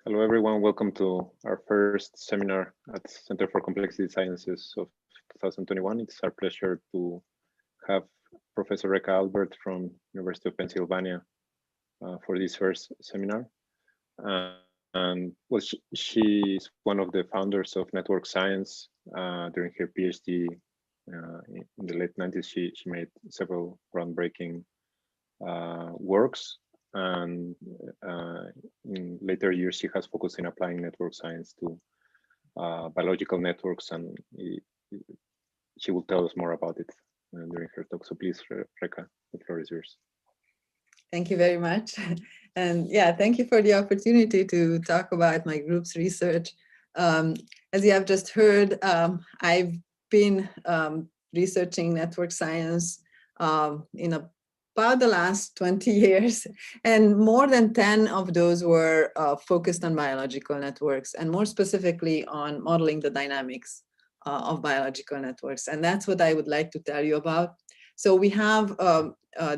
Hello, everyone. Welcome to our first seminar at Center for Complexity Sciences of 2021. It's our pleasure to have Professor Reka Albert from University of Pennsylvania for this first seminar. And well, she is one of the founders of network science. During her PhD in the late 90s, she made several groundbreaking works. And in later years, she has focused in applying network science to biological networks, and she will tell us more about it during her talk. So please, Reka, the floor is yours. Thank you very much. And yeah, thank you for the opportunity to talk about my group's research. As you have just heard, I've been researching network science in about the last 20 years, and more than 10 of those were focused on biological networks, and more specifically on modeling the dynamics of biological networks. And that's what I would like to tell you about. So we have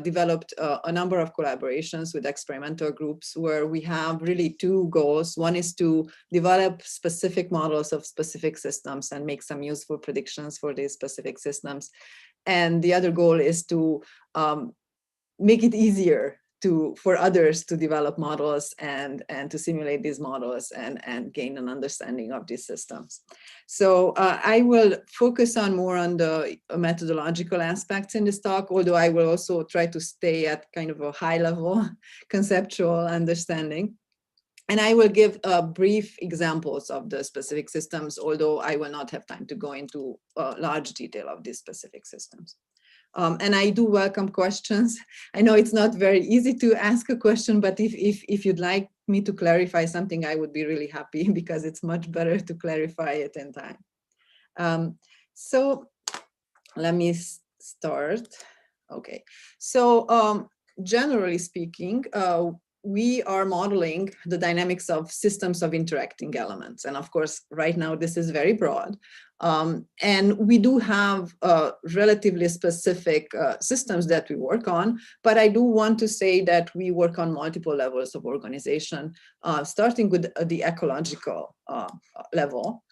developed a number of collaborations with experimental groups where we have really two goals. One is to develop specific models of specific systems and make some useful predictions for these specific systems. And the other goal is to make it easier for others to develop models and to simulate these models and gain an understanding of these systems. So I will focus more on the methodological aspects in this talk, although I will also try to stay at kind of a high level conceptual understanding. And I will give brief examples of the specific systems, although I will not have time to go into large detail of these specific systems. And I do welcome questions. I know it's not very easy to ask a question, but if you'd like me to clarify something, I would be really happy, because it's much better to clarify it in time. So let me start. Okay, so generally speaking, we are modeling the dynamics of systems of interacting elements. And of course, right now, this is very broad. And we do have relatively specific systems that we work on, but I do want to say that we work on multiple levels of organization, starting with the ecological level.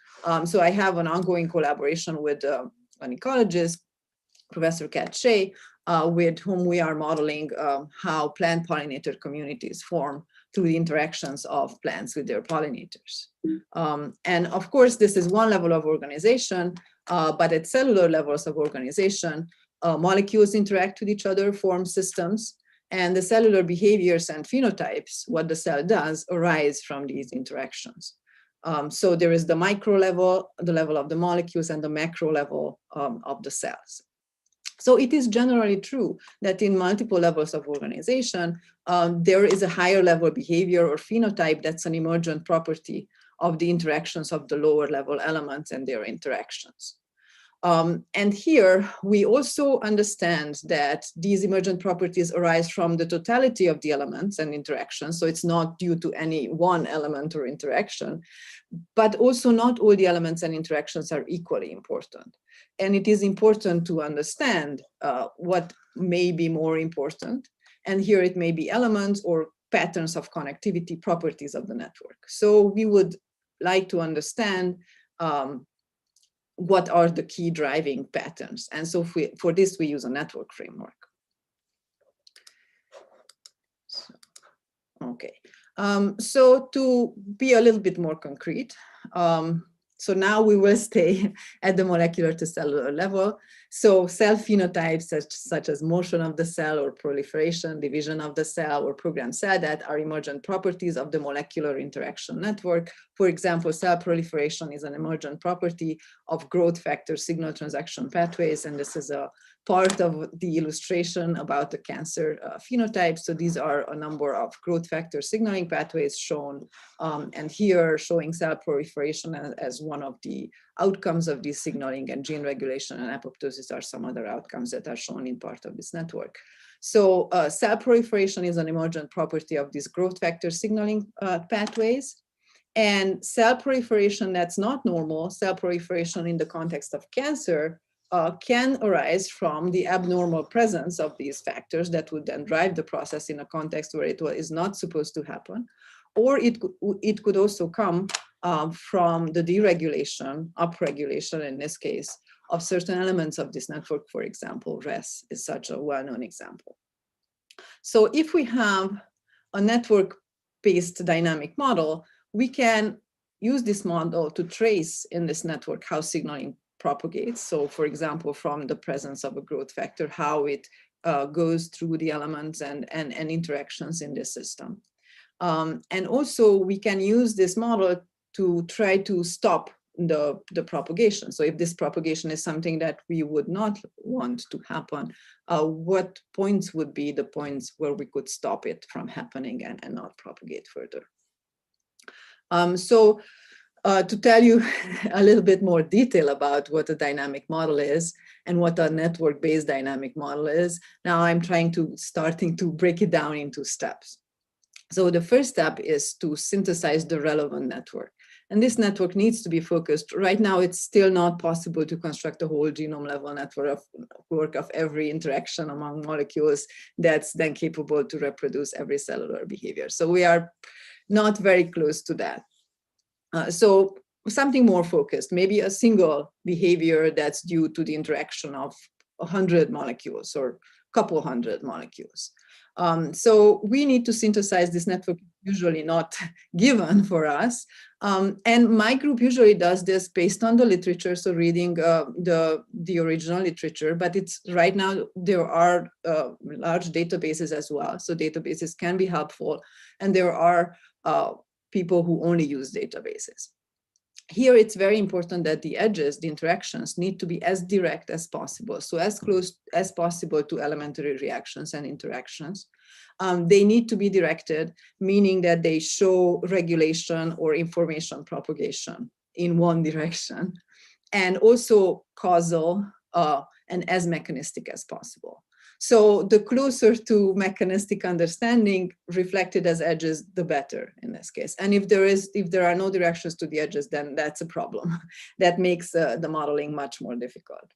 So I have an ongoing collaboration with an ecologist, Professor Kat Shea, with whom we are modeling how plant pollinator communities form through the interactions of plants with their pollinators. And of course, this is one level of organization, but at cellular levels of organization, molecules interact with each other, form systems, and the cellular behaviors and phenotypes, what the cell does, arise from these interactions. So there is the micro level, the level of the molecules, and the macro level of the cells. So it is generally true that in multiple levels of organization, there is a higher level behavior or phenotype that's an emergent property of the interactions of the lower level elements and their interactions. And here we also understand that these emergent properties arise from the totality of the elements and interactions. So it's not due to any one element or interaction, but also not all the elements and interactions are equally important. And it is important to understand what may be more important. And here it may be elements or patterns of connectivity properties of the network. So we would like to understand what are the key driving patterns. And so for this, we use a network framework. So, okay. So to be a little bit more concrete, so now we will stay at the molecular to cellular level. So cell phenotypes such as motion of the cell or proliferation, division of the cell, or programmed cell death are emergent properties of the molecular interaction network. For example, cell proliferation is an emergent property of growth factor signal transaction pathways, and this is a part of the illustration about the cancer phenotype. So these are a number of growth factor signaling pathways shown, and here showing cell proliferation as one of the outcomes of this signaling, and gene regulation and apoptosis are some other outcomes that are shown in part of this network. So cell proliferation is an emergent property of these growth factor signaling pathways. And cell proliferation that's not normal, cell proliferation in the context of cancer, can arise from the abnormal presence of these factors that would then drive the process in a context where it is not supposed to happen, or it could also come from the deregulation, upregulation in this case, of certain elements of this network. For example, res is such a well-known example. So if we have a network-based dynamic model, we can use this model to trace in this network how signaling propagates. So for example, from the presence of a growth factor, how it goes through the elements and interactions in this system. And also we can use this model to try to stop the propagation. So if this propagation is something that we would not want to happen, what points would be the points where we could stop it from happening and not propagate further? To tell you a little bit more detail about what a dynamic model is and what a network-based dynamic model is, now I'm starting to break it down into steps. So the first step is to synthesize the relevant network. And this network needs to be focused. Right now, it's still not possible to construct a whole genome level network of every interaction among molecules that's then capable to reproduce every cellular behavior. So we are not very close to that. So something more focused, maybe a single behavior that's due to the interaction of 100 molecules or a couple hundred molecules. So we need to synthesize this network, usually not given for us. And my group usually does this based on the literature, so reading the original literature, but it's right now there are large databases as well. So databases can be helpful, and there are people who only use databases. Here, it's very important that the edges, the interactions, need to be as direct as possible, so as close as possible to elementary reactions and interactions. They need to be directed, meaning that they show regulation or information propagation in one direction, and also causal and as mechanistic as possible. So the closer to mechanistic understanding reflected as edges, the better in this case. And if there are no directions to the edges, then that's a problem. That makes the modeling much more difficult.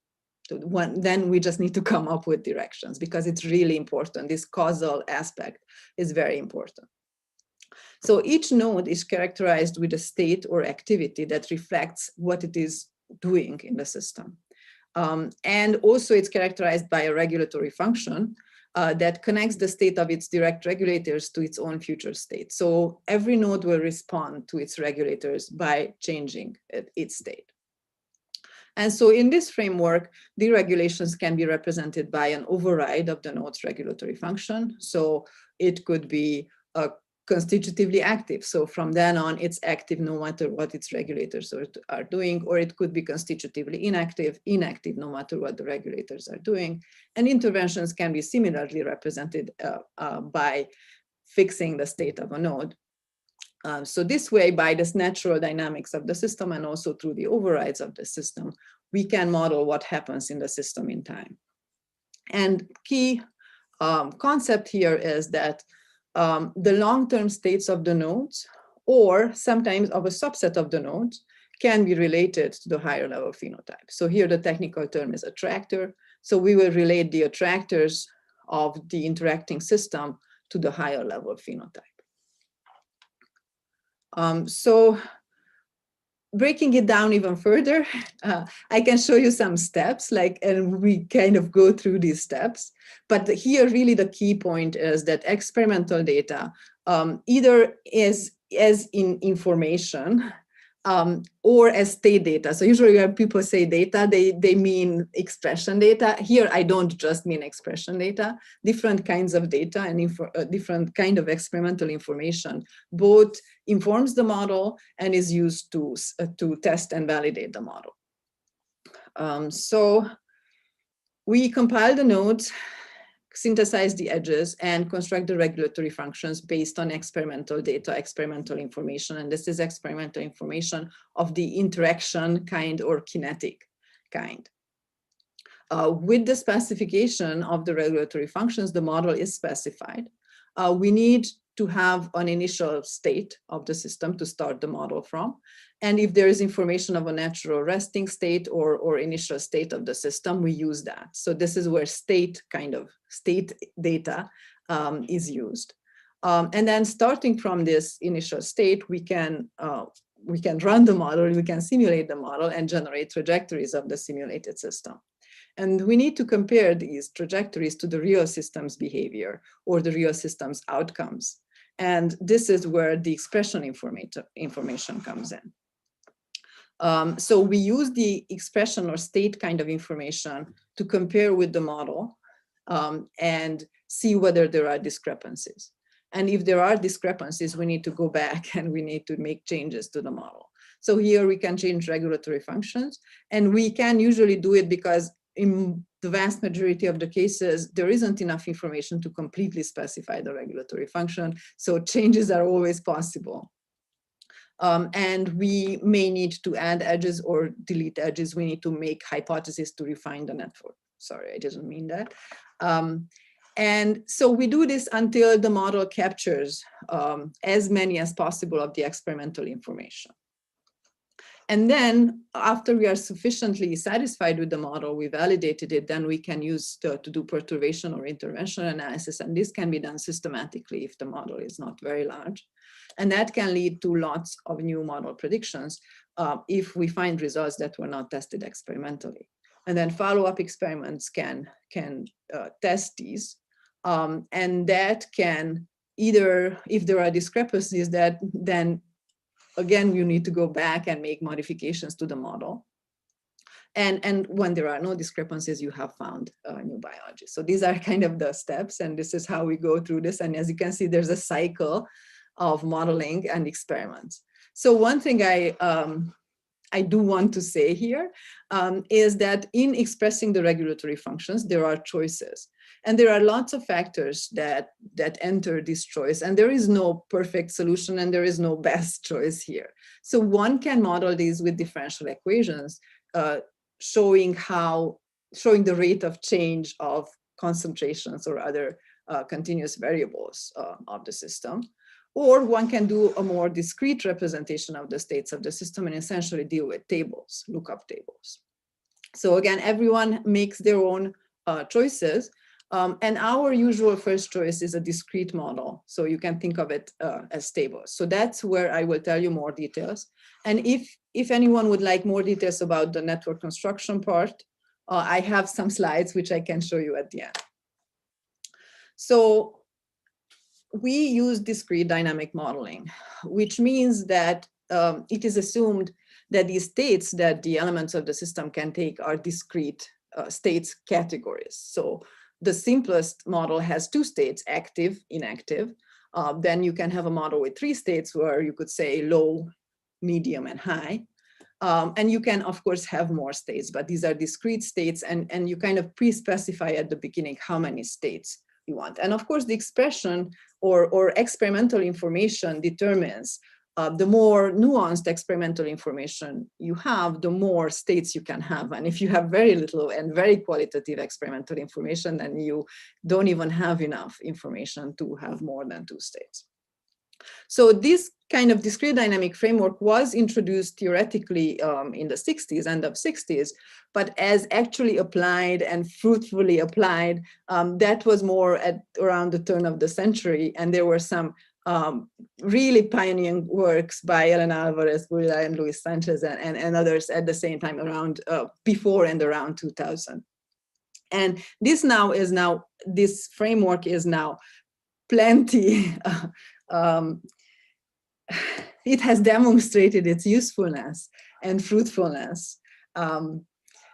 Then we just need to come up with directions, because it's really important. This causal aspect is very important. So each node is characterized with a state or activity that reflects what it is doing in the system. And also it's characterized by a regulatory function that connects the state of its direct regulators to its own future state. So every node will respond to its regulators by changing its state. And so in this framework, deregulations can be represented by an override of the node's regulatory function. So it could be constitutively active. So from then on, it's active no matter what its regulators are doing, or it could be constitutively inactive no matter what the regulators are doing. And interventions can be similarly represented by fixing the state of a node. So this way, by this natural dynamics of the system and also through the overrides of the system, we can model what happens in the system in time. And key concept here is that the long-term states of the nodes, or sometimes of a subset of the nodes, can be related to the higher level phenotype. So here the technical term is attractor. So we will relate the attractors of the interacting system to the higher level phenotype. So breaking it down even further, I can show you some steps, and we kind of go through these steps. But here, really, the key point is that experimental data either is as in information or as state data. So usually when people say data, they mean expression data. Here, I don't just mean expression data. Different kinds of data and different kind of experimental information both informs the model and is used to test and validate the model. So we compile the nodes, synthesize the edges, and construct the regulatory functions based on experimental data, experimental information. And this is experimental information of the interaction kind or kinetic kind. With the specification of the regulatory functions, the model is specified. We need to have an initial state of the system to start the model from. And if there is information of a natural resting state or initial state of the system, we use that. So this is where state data is used. And then starting from this initial state, we can run the model, we can simulate the model and generate trajectories of the simulated system. And we need to compare these trajectories to the real system's behavior or the real system's outcomes. And this is where the expression information comes in. So we use the expression or state kind of information to compare with the model and see whether there are discrepancies. And if there are discrepancies, we need to go back and we need to make changes to the model. So here we can change regulatory functions, and we can usually do it because in the vast majority of the cases, there isn't enough information to completely specify the regulatory function. So changes are always possible. And we may need to add edges or delete edges. We need to make hypotheses to refine the network. Sorry, I didn't mean that. And so we do this until the model captures as many as possible of the experimental information. And then after we are sufficiently satisfied with the model, we validated it, then we can use to do perturbation or intervention analysis. And this can be done systematically if the model is not very large. And that can lead to lots of new model predictions if we find results that were not tested experimentally. And then follow-up experiments can test these. And that can either, if there are discrepancies, that then again, you need to go back and make modifications to the model. And when there are no discrepancies, you have found new biology. So these are kind of the steps, and this is how we go through this. And as you can see, there's a cycle of modeling and experiments. So one thing I do want to say here is that in expressing the regulatory functions, there are choices. And there are lots of factors that enter this choice. And there is no perfect solution and there is no best choice here. So one can model these with differential equations, showing the rate of change of concentrations or other continuous variables of the system. Or one can do a more discrete representation of the states of the system and essentially deal with tables, lookup tables. So again, everyone makes their own choices. And our usual first choice is a discrete model. So you can think of it as tables. So that's where I will tell you more details. And if anyone would like more details about the network construction part, I have some slides which I can show you at the end. So we use discrete dynamic modeling, which means that it is assumed that the states that the elements of the system can take are discrete states categories. So the simplest model has two states, active, inactive. Then you can have a model with three states where you could say low, medium, and high. And you can, of course, have more states, but these are discrete states, and you kind of pre-specify at the beginning how many states you want. And of course, the expression or experimental information determines the more nuanced experimental information you have, the more states you can have. And if you have very little and very qualitative experimental information, then you don't even have enough information to have more than two states. So this kind of discrete dynamic framework was introduced theoretically in the 60s, end of 60s, but as actually applied and fruitfully applied, that was more at around the turn of the century. And there were some really pioneering works by Elena Alvarez Burila and Luis Sanchez and others at the same time around before and around 2000. And this framework is now plenty. It has demonstrated its usefulness and fruitfulness.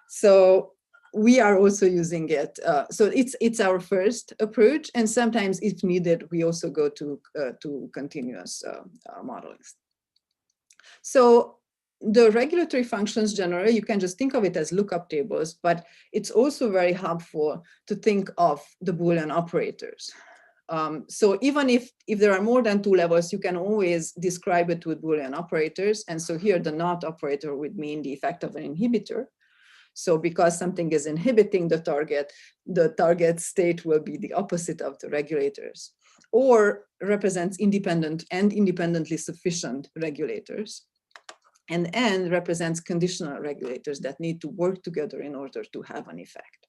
So we are also using it. So it's our first approach, and sometimes if needed, we also go to continuous modeling. So the regulatory functions generally, you can just think of it as lookup tables, but it's also very helpful to think of the Boolean operators. So even if there are more than two levels, you can always describe it with Boolean operators. And so here the not operator would mean the effect of an inhibitor. So because something is inhibiting the target state will be the opposite of the regulators, or represents independent and independently sufficient regulators. And N represents conditional regulators that need to work together in order to have an effect.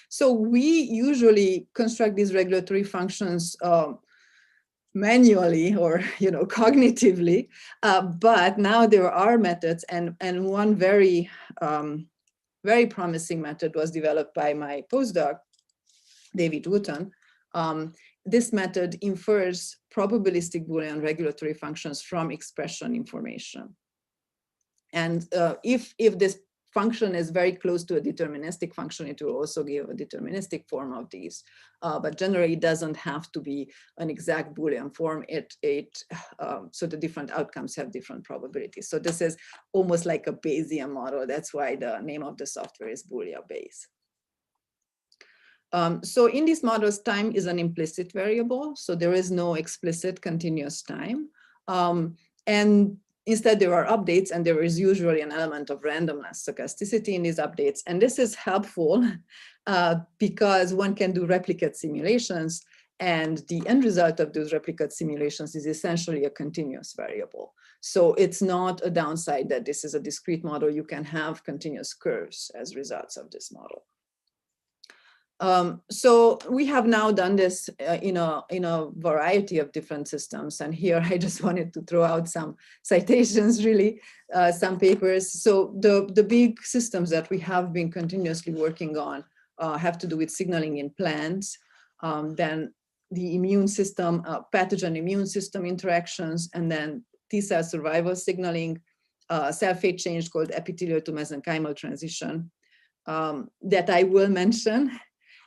So we usually construct these regulatory functions manually or cognitively, but now there are methods, and one very very promising method was developed by my postdoc, David Wooten. This method infers probabilistic Boolean regulatory functions from expression information. And if this function is very close to a deterministic function, it will also give a deterministic form of these. But generally, it doesn't have to be an exact Boolean form. So the different outcomes have different probabilities. So this is almost like a Bayesian model. That's why the name of the software is ODE-based. So in these models, time is an implicit variable. So there is no explicit continuous time. And instead, there are updates, and there is usually an element of randomness, stochasticity in these updates. And this is helpful because one can do replicate simulations, and the end result of those replicate simulations is essentially a continuous variable. So it's not a downside that this is a discrete model. You can have continuous curves as results of this model. So we have now done this in a variety of different systems. And here I just wanted to throw out some citations, really, some papers. So the big systems that we have been continuously working on have to do with signaling in plants, then the immune system, pathogen immune system interactions, and then T-cell survival signaling, cell fate change called epithelial to mesenchymal transition that I will mention,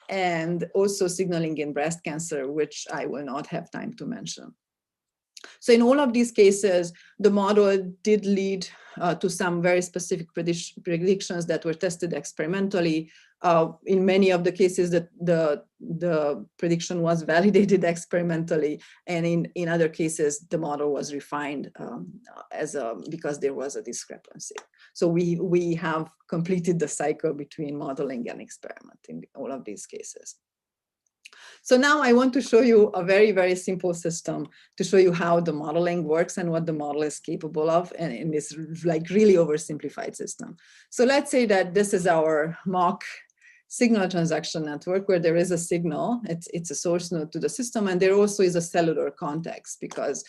and also signaling in breast cancer, which I will not have time to mention. So in all of these cases, the model did lead to some very specific predictions that were tested experimentally. In many of the cases, the prediction was validated experimentally, and in other cases, the model was refined because there was a discrepancy. So we have completed the cycle between modeling and experiment in all of these cases. So now I want to show you a very, very simple system to show you how the modeling works and what the model is capable of in this like really oversimplified system. So let's say that this is our mock signal transaction network where there is a signal, it's a source node to the system, and there also is a cellular context because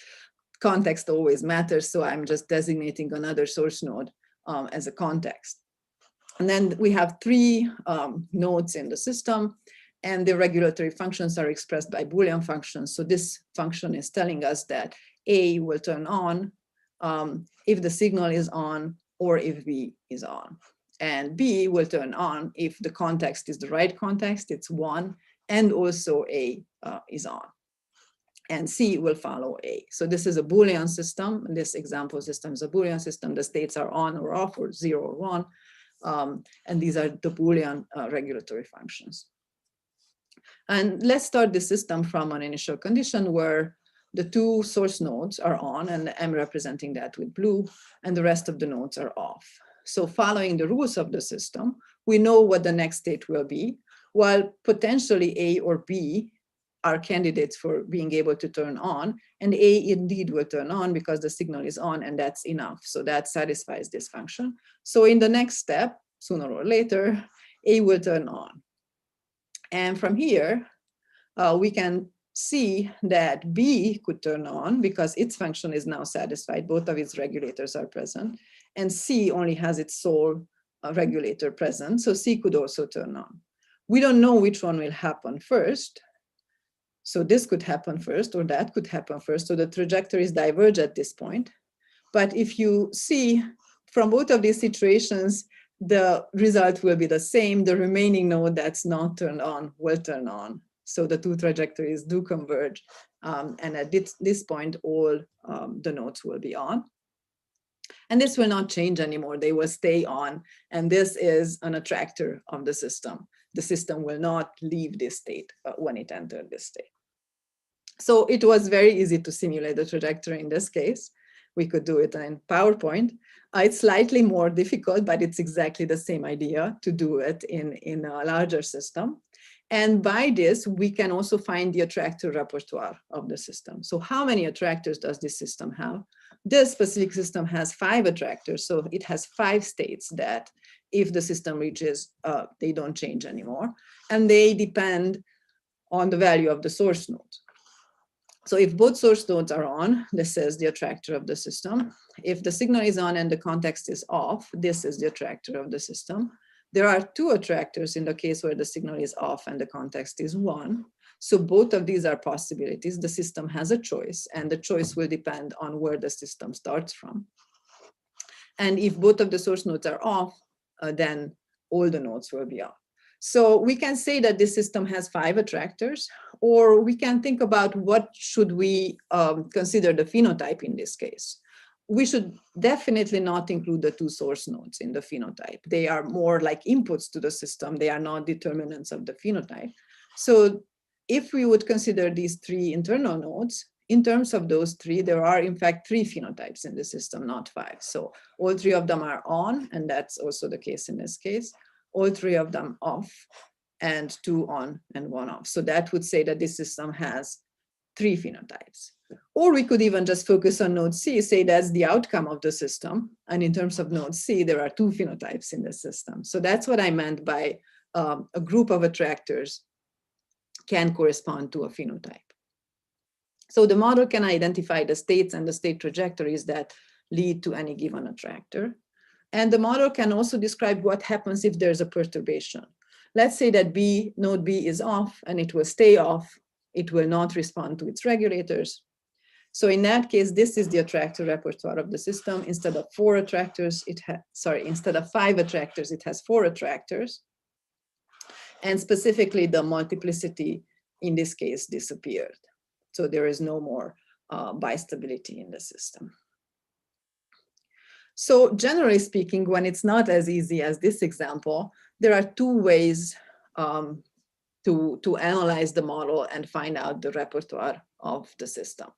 context always matters. So I'm just designating another source node as a context. And then we have three nodes in the system, and the regulatory functions are expressed by Boolean functions. So this function is telling us that A will turn on if the signal is on or if B is on. And B will turn on if the context is the right context, it's 1, and also A is on. And C will follow A. So this is a Boolean system. This example system is a Boolean system. The states are on or off or 0 or 1. And these are the Boolean regulatory functions. And let's start the system from an initial condition where the two source nodes are on, and I'm representing that with blue, and the rest of the nodes are off. So following the rules of the system, we know what the next state will be, while potentially A or B are candidates for being able to turn on, and A indeed will turn on because the signal is on, and that's enough. So that satisfies this function. So in the next step, sooner or later, A will turn on. And from here, we can see that B could turn on because its function is now satisfied. Both of its regulators are present. And C only has its sole regulator present. So C could also turn on. We don't know which one will happen first. So this could happen first, or that could happen first. So the trajectories diverge at this point. But if you see from both of these situations, the result will be the same. The remaining node that's not turned on will turn on. So the two trajectories do converge. And at this point, all the nodes will be on. And this will not change anymore. They will stay on. And this is an attractor of the system. The system will not leave this state when it entered this state. So it was very easy to simulate the trajectory in this case. We could do it in PowerPoint. It's slightly more difficult, but it's exactly the same idea to do it in a larger system. And by this, we can also find the attractor repertoire of the system. So how many attractors does this system have? This specific system has 5 attractors. So it has 5 states that if the system reaches, they don't change anymore. And they depend on the value of the source node. So if both source nodes are on, this is the attractor of the system. If the signal is on and the context is off, this is the attractor of the system. There are two attractors in the case where the signal is off and the context is 1. So both of these are possibilities. The system has a choice, and the choice will depend on where the system starts from. And if both of the source nodes are off, then all the nodes will be off. So we can say that this system has 5 attractors, or we can think about what should we consider the phenotype in this case. We should definitely not include the 2 source nodes in the phenotype. They are more like inputs to the system. They are not determinants of the phenotype. So if we would consider these 3 internal nodes, in terms of those 3, there are in fact 3 phenotypes in the system, not 5. So all 3 of them are on, and that's also the case in this case. All 3 of them off, and 2 on and 1 off. So that would say that this system has 3 phenotypes. Or we could even just focus on node C, say that's the outcome of the system. And in terms of node C, there are 2 phenotypes in the system. So that's what I meant by a group of attractors can correspond to a phenotype. So the model can identify the states and the state trajectories that lead to any given attractor. And the model can also describe what happens if there's a perturbation. Let's say that node B is off and it will stay off. It will not respond to its regulators. So in that case, this is the attractor repertoire of the system. Instead of 4 attractors, instead of 5 attractors, it has 4 attractors. And specifically the multiplicity in this case disappeared. So there is no more bistability in the system. So generally speaking, when it's not as easy as this example, there are 2 ways to analyze the model and find out the repertoire of the system.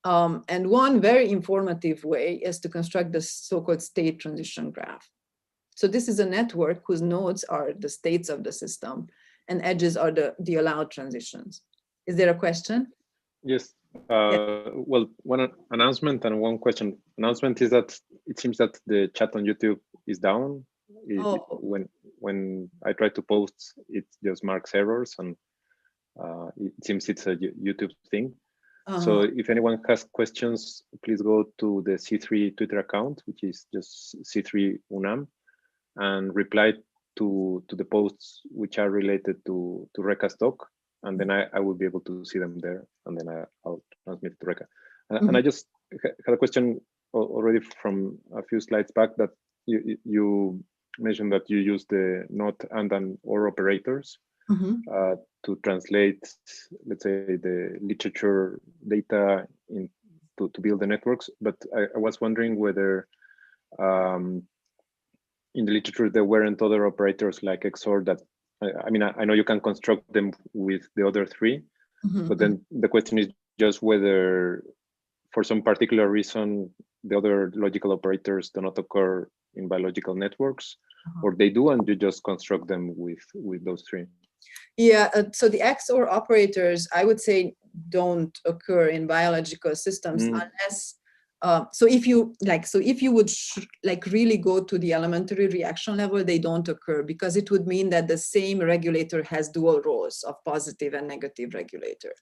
And one very informative way is to construct the so-called state transition graph. So this is a network whose nodes are the states of the system and edges are the allowed transitions. Is there a question? Yes. Well, one announcement and one question. Announcement is that it seems that the chat on YouTube is down. When I try to post, it just marks errors, and it seems it's a YouTube thing. So if anyone has questions, please go to the C3 Twitter account, which is just C3 UNAM, and reply to the posts which are related to Reka's talk. And then I will be able to see them there, and then I'll transmit to Reka. And I just had a question already from a few slides back that you mentioned that you use the not, and or operators to translate, let's say, the literature data to build the networks. But I was wondering whether in the literature there weren't other operators like XOR that, I mean, I know you can construct them with the other 3, but then the question is just whether for some particular reason the other logical operators do not occur in biological networks, or they do and you just construct them with those 3. Yeah, so the XOR operators, I would say, don't occur in biological systems unless so if you would really go to the elementary reaction level, they don't occur, because it would mean that the same regulator has dual roles of positive and negative regulator.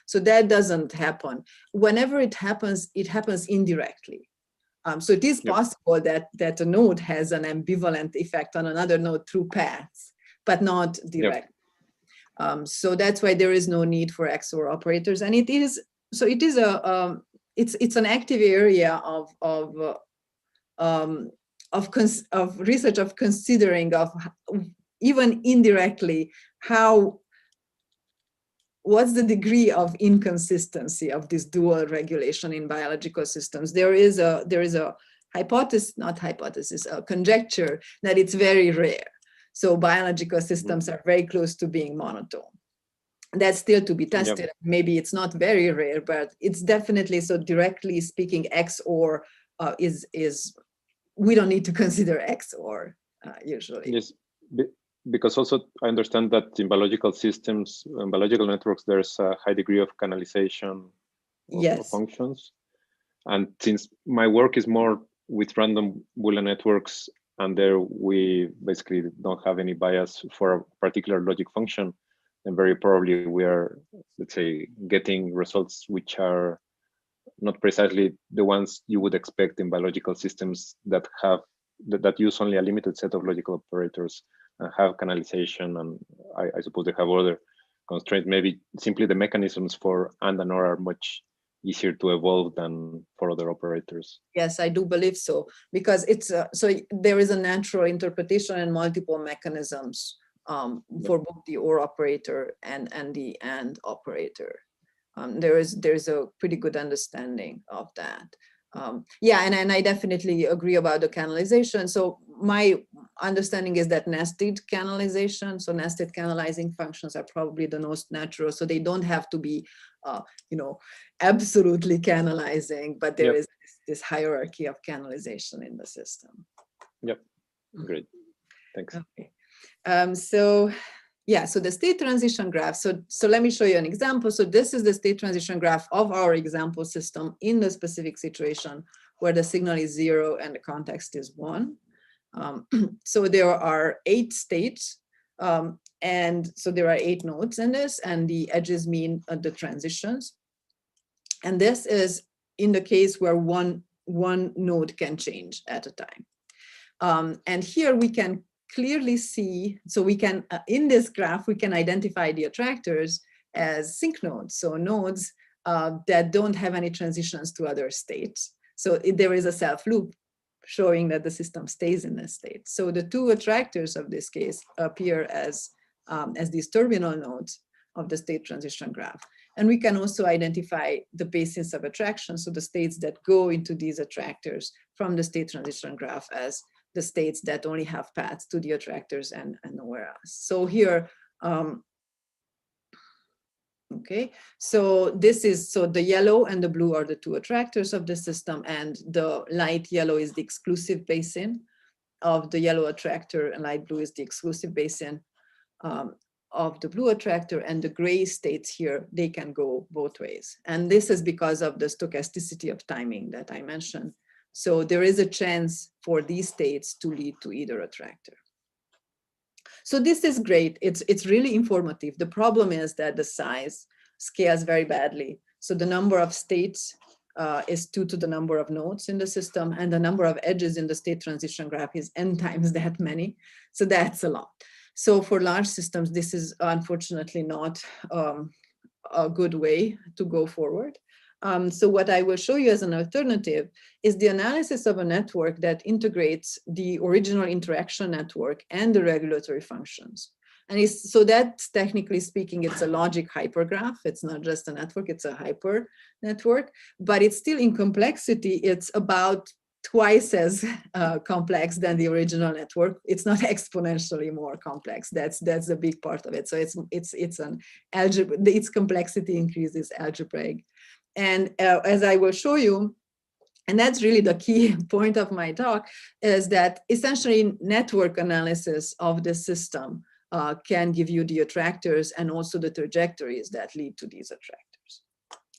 So that doesn't happen. Whenever it happens indirectly. So it is possible that a node has an ambivalent effect on another node through paths, but not direct. So that's why there is no need for XOR operators, and it's an active area of research, of considering, of even indirectly, what's the degree of inconsistency of this dual regulation in biological systems. There is a hypothesis, not hypothesis, a conjecture that it's very rare. So biological systems are very close to being monotone. That's still to be tested. Maybe it's not very rare, but it's definitely, so directly speaking, XOR is we don't need to consider XOR usually. Yes, because also I understand that in biological systems, in biological networks, there's a high degree of canalization of functions. And since my work is more with random Boolean networks, and there we basically don't have any bias for a particular logic function, then very probably we are, let's say, getting results which are not precisely the ones you would expect in biological systems that have that use only a limited set of logical operators and have canalization, and I suppose they have other constraints. Maybe simply the mechanisms for and or are much easier to evolve than for other operators. Yes, I do believe so, because it's so there is a natural interpretation and multiple mechanisms for both the or operator and the and operator. There's a pretty good understanding of that. Yeah, and I definitely agree about the canalization. So my understanding is that nested canalization, so nested canalizing functions are probably the most natural. So they don't have to be, you know, absolutely canalizing, but there is this hierarchy of canalization in the system. Yep, great, thanks. Okay. So yeah, so the state transition graph. So let me show you an example. So this is the state transition graph of our example system in the specific situation where the signal is 0 and the context is 1. So there are 8 states. And so there are 8 nodes in this, and the edges mean the transitions. And this is in the case where one node can change at a time. And here we can clearly see, so we can, in this graph, we can identify the attractors as sync nodes, so nodes that don't have any transitions to other states. So there is a self loop showing that the system stays in this state. So the 2 attractors of this case appear as these terminal nodes of the state transition graph. And we can also identify the basins of attraction, so the states that go into these attractors from the state transition graph as the states that only have paths to the attractors and nowhere else. So here, okay, so this is, so the yellow and the blue are the 2 attractors of the system, and the light yellow is the exclusive basin of the yellow attractor, and light blue is the exclusive basin of the blue attractor, and the gray states here, they can go both ways. And this is because of the stochasticity of timing that I mentioned. So there is a chance for these states to lead to either attractor. So this is great. It's really informative. The problem is that the size scales very badly. So the number of states is 2 to the number of nodes in the system, and the number of edges in the state transition graph is n times that many. So that's a lot. So for large systems, this is unfortunately not a good way to go forward. So what I will show you as an alternative is the analysis of a network that integrates the original interaction network and the regulatory functions. And so that's, technically speaking, it's a logic hypergraph. It's not just a network, it's a hyper network, but it's still in complexity. It's about twice as complex than the original network. It's not exponentially more complex. That's a big part of it. So it's an algebra. Its complexity increases algebraic. And as I will show you, and that's really the key point of my talk, is that essentially network analysis of the system can give you the attractors and also the trajectories that lead to these attractors.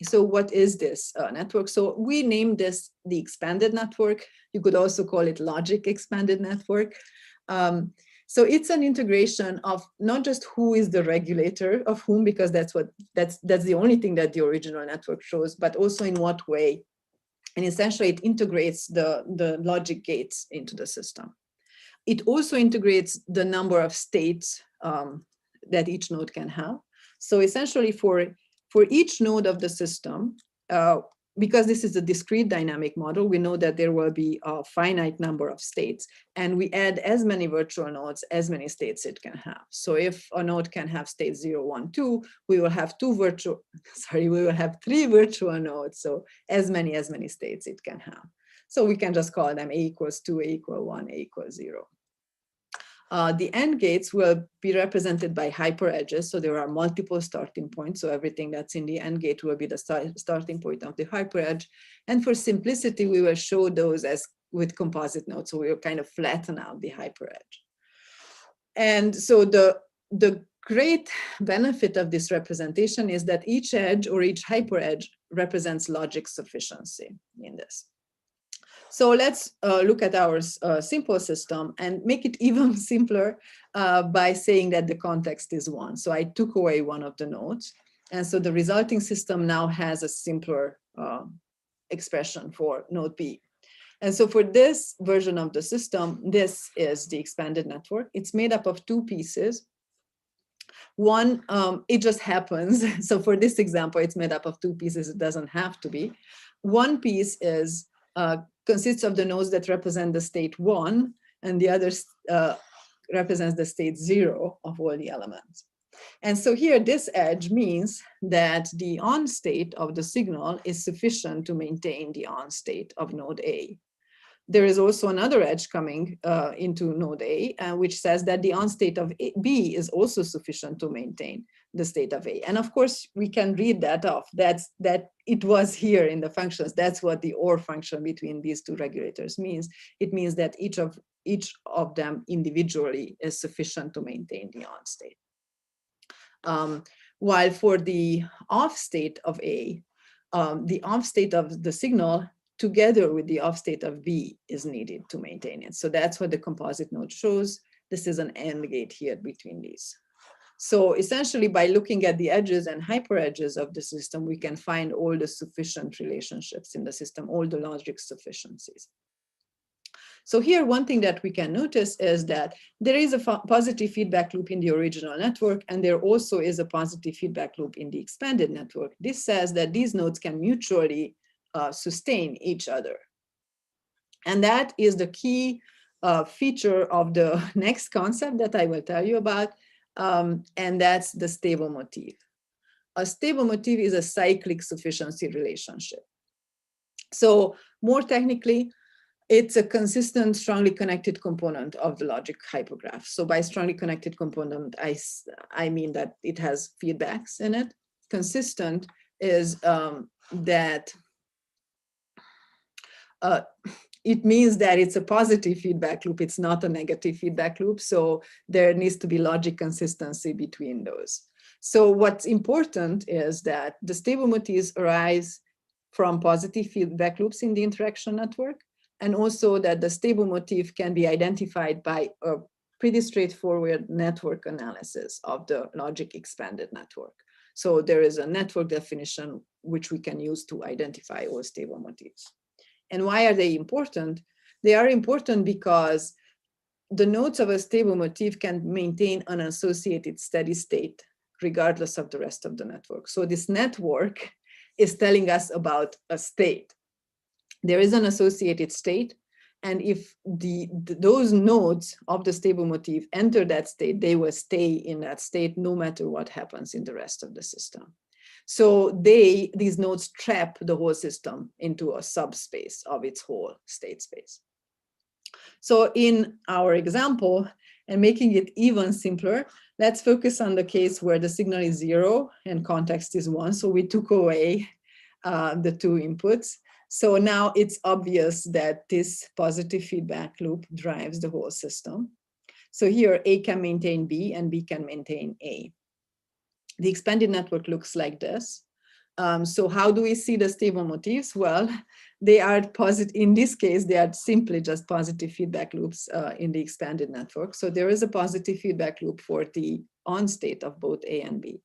So what is this network? So we named this the expanded network. You could also call it logic expanded network. So it's an integration of not just who is the regulator of whom, because that's the only thing that the original network shows, but also in what way. And essentially it integrates the logic gates into the system. It also integrates the number of states that each node can have. So essentially for each node of the system, because this is a discrete dynamic model, we know that there will be a finite number of states, and we add as many virtual nodes as many states it can have. So if a node can have states 0, 1, 2, we will have 3 virtual nodes, so as many states it can have. So we can just call them A equals 2, A equals 1, A equals 0. The AND gates will be represented by hyper edges. So there are multiple starting points. So everything that's in the AND gate will be the starting point of the hyper edge. And for simplicity, we will show those as with composite nodes. So we will kind of flatten out the hyper edge. And so the great benefit of this representation is that each edge or each hyper edge represents logic sufficiency in this. So let's look at our simple system and make it even simpler by saying that the context is 1. So I took away one of the nodes. And so the resulting system now has a simpler expression for node B. And so for this version of the system, this is the expanded network. It's made up of 2 pieces. One, it just happens. So for this example, it's made up of 2 pieces. It doesn't have to be. One piece is consists of the nodes that represent the state 1, and the other represents the state 0 of all the elements. And so here, this edge means that the on state of the signal is sufficient to maintain the on state of node A. There is also another edge coming into node A, which says that the on state of B is also sufficient to maintain the state of A. And of course, we can read that off. That it was here in the functions. That's what the OR function between these 2 regulators means. It means that each of them individually is sufficient to maintain the on state. While for the off state of A, the off state of the signal together with the off state of B is needed to maintain it. So that's what the composite node shows. This is an AND gate here between these. So essentially, by looking at the edges and hyperedges of the system, we can find all the sufficient relationships in the system, all the logic sufficiencies. So here, one thing that we can notice is that there is a positive feedback loop in the original network, and there also is a positive feedback loop in the expanded network. This says that these nodes can mutually sustain each other. And that is the key feature of the next concept that I will tell you about, and that's the stable motif. A stable motif is a cyclic sufficiency relationship. So more technically, it's a consistent, strongly connected component of the logic hypergraph. So by strongly connected component, I mean that it has feedbacks in it. Consistent is that it means that it's a positive feedback loop. It's not a negative feedback loop. So there needs to be logic consistency between those. So what's important is that the stable motifs arise from positive feedback loops in the interaction network, and also that the stable motif can be identified by a pretty straightforward network analysis of the logic expanded network. So there is a network definition which we can use to identify all stable motifs. And why are they important? They are important because the nodes of a stable motif can maintain an associated steady state regardless of the rest of the network. So this network is telling us about a state. There is an associated state, and if those nodes of the stable motif enter that state, they will stay in that state no matter what happens in the rest of the system. So these nodes trap the whole system into a subspace of its whole state space. So in our example, and making it even simpler, let's focus on the case where the signal is 0 and context is 1. So we took away the 2 inputs. So now it's obvious that this positive feedback loop drives the whole system. So here A can maintain B and B can maintain A. The expanded network looks like this. So how do we see the stable motifs? Well, they are positive. In this case, they are simply just positive feedback loops in the expanded network. So there is a positive feedback loop for the on state of both A and B.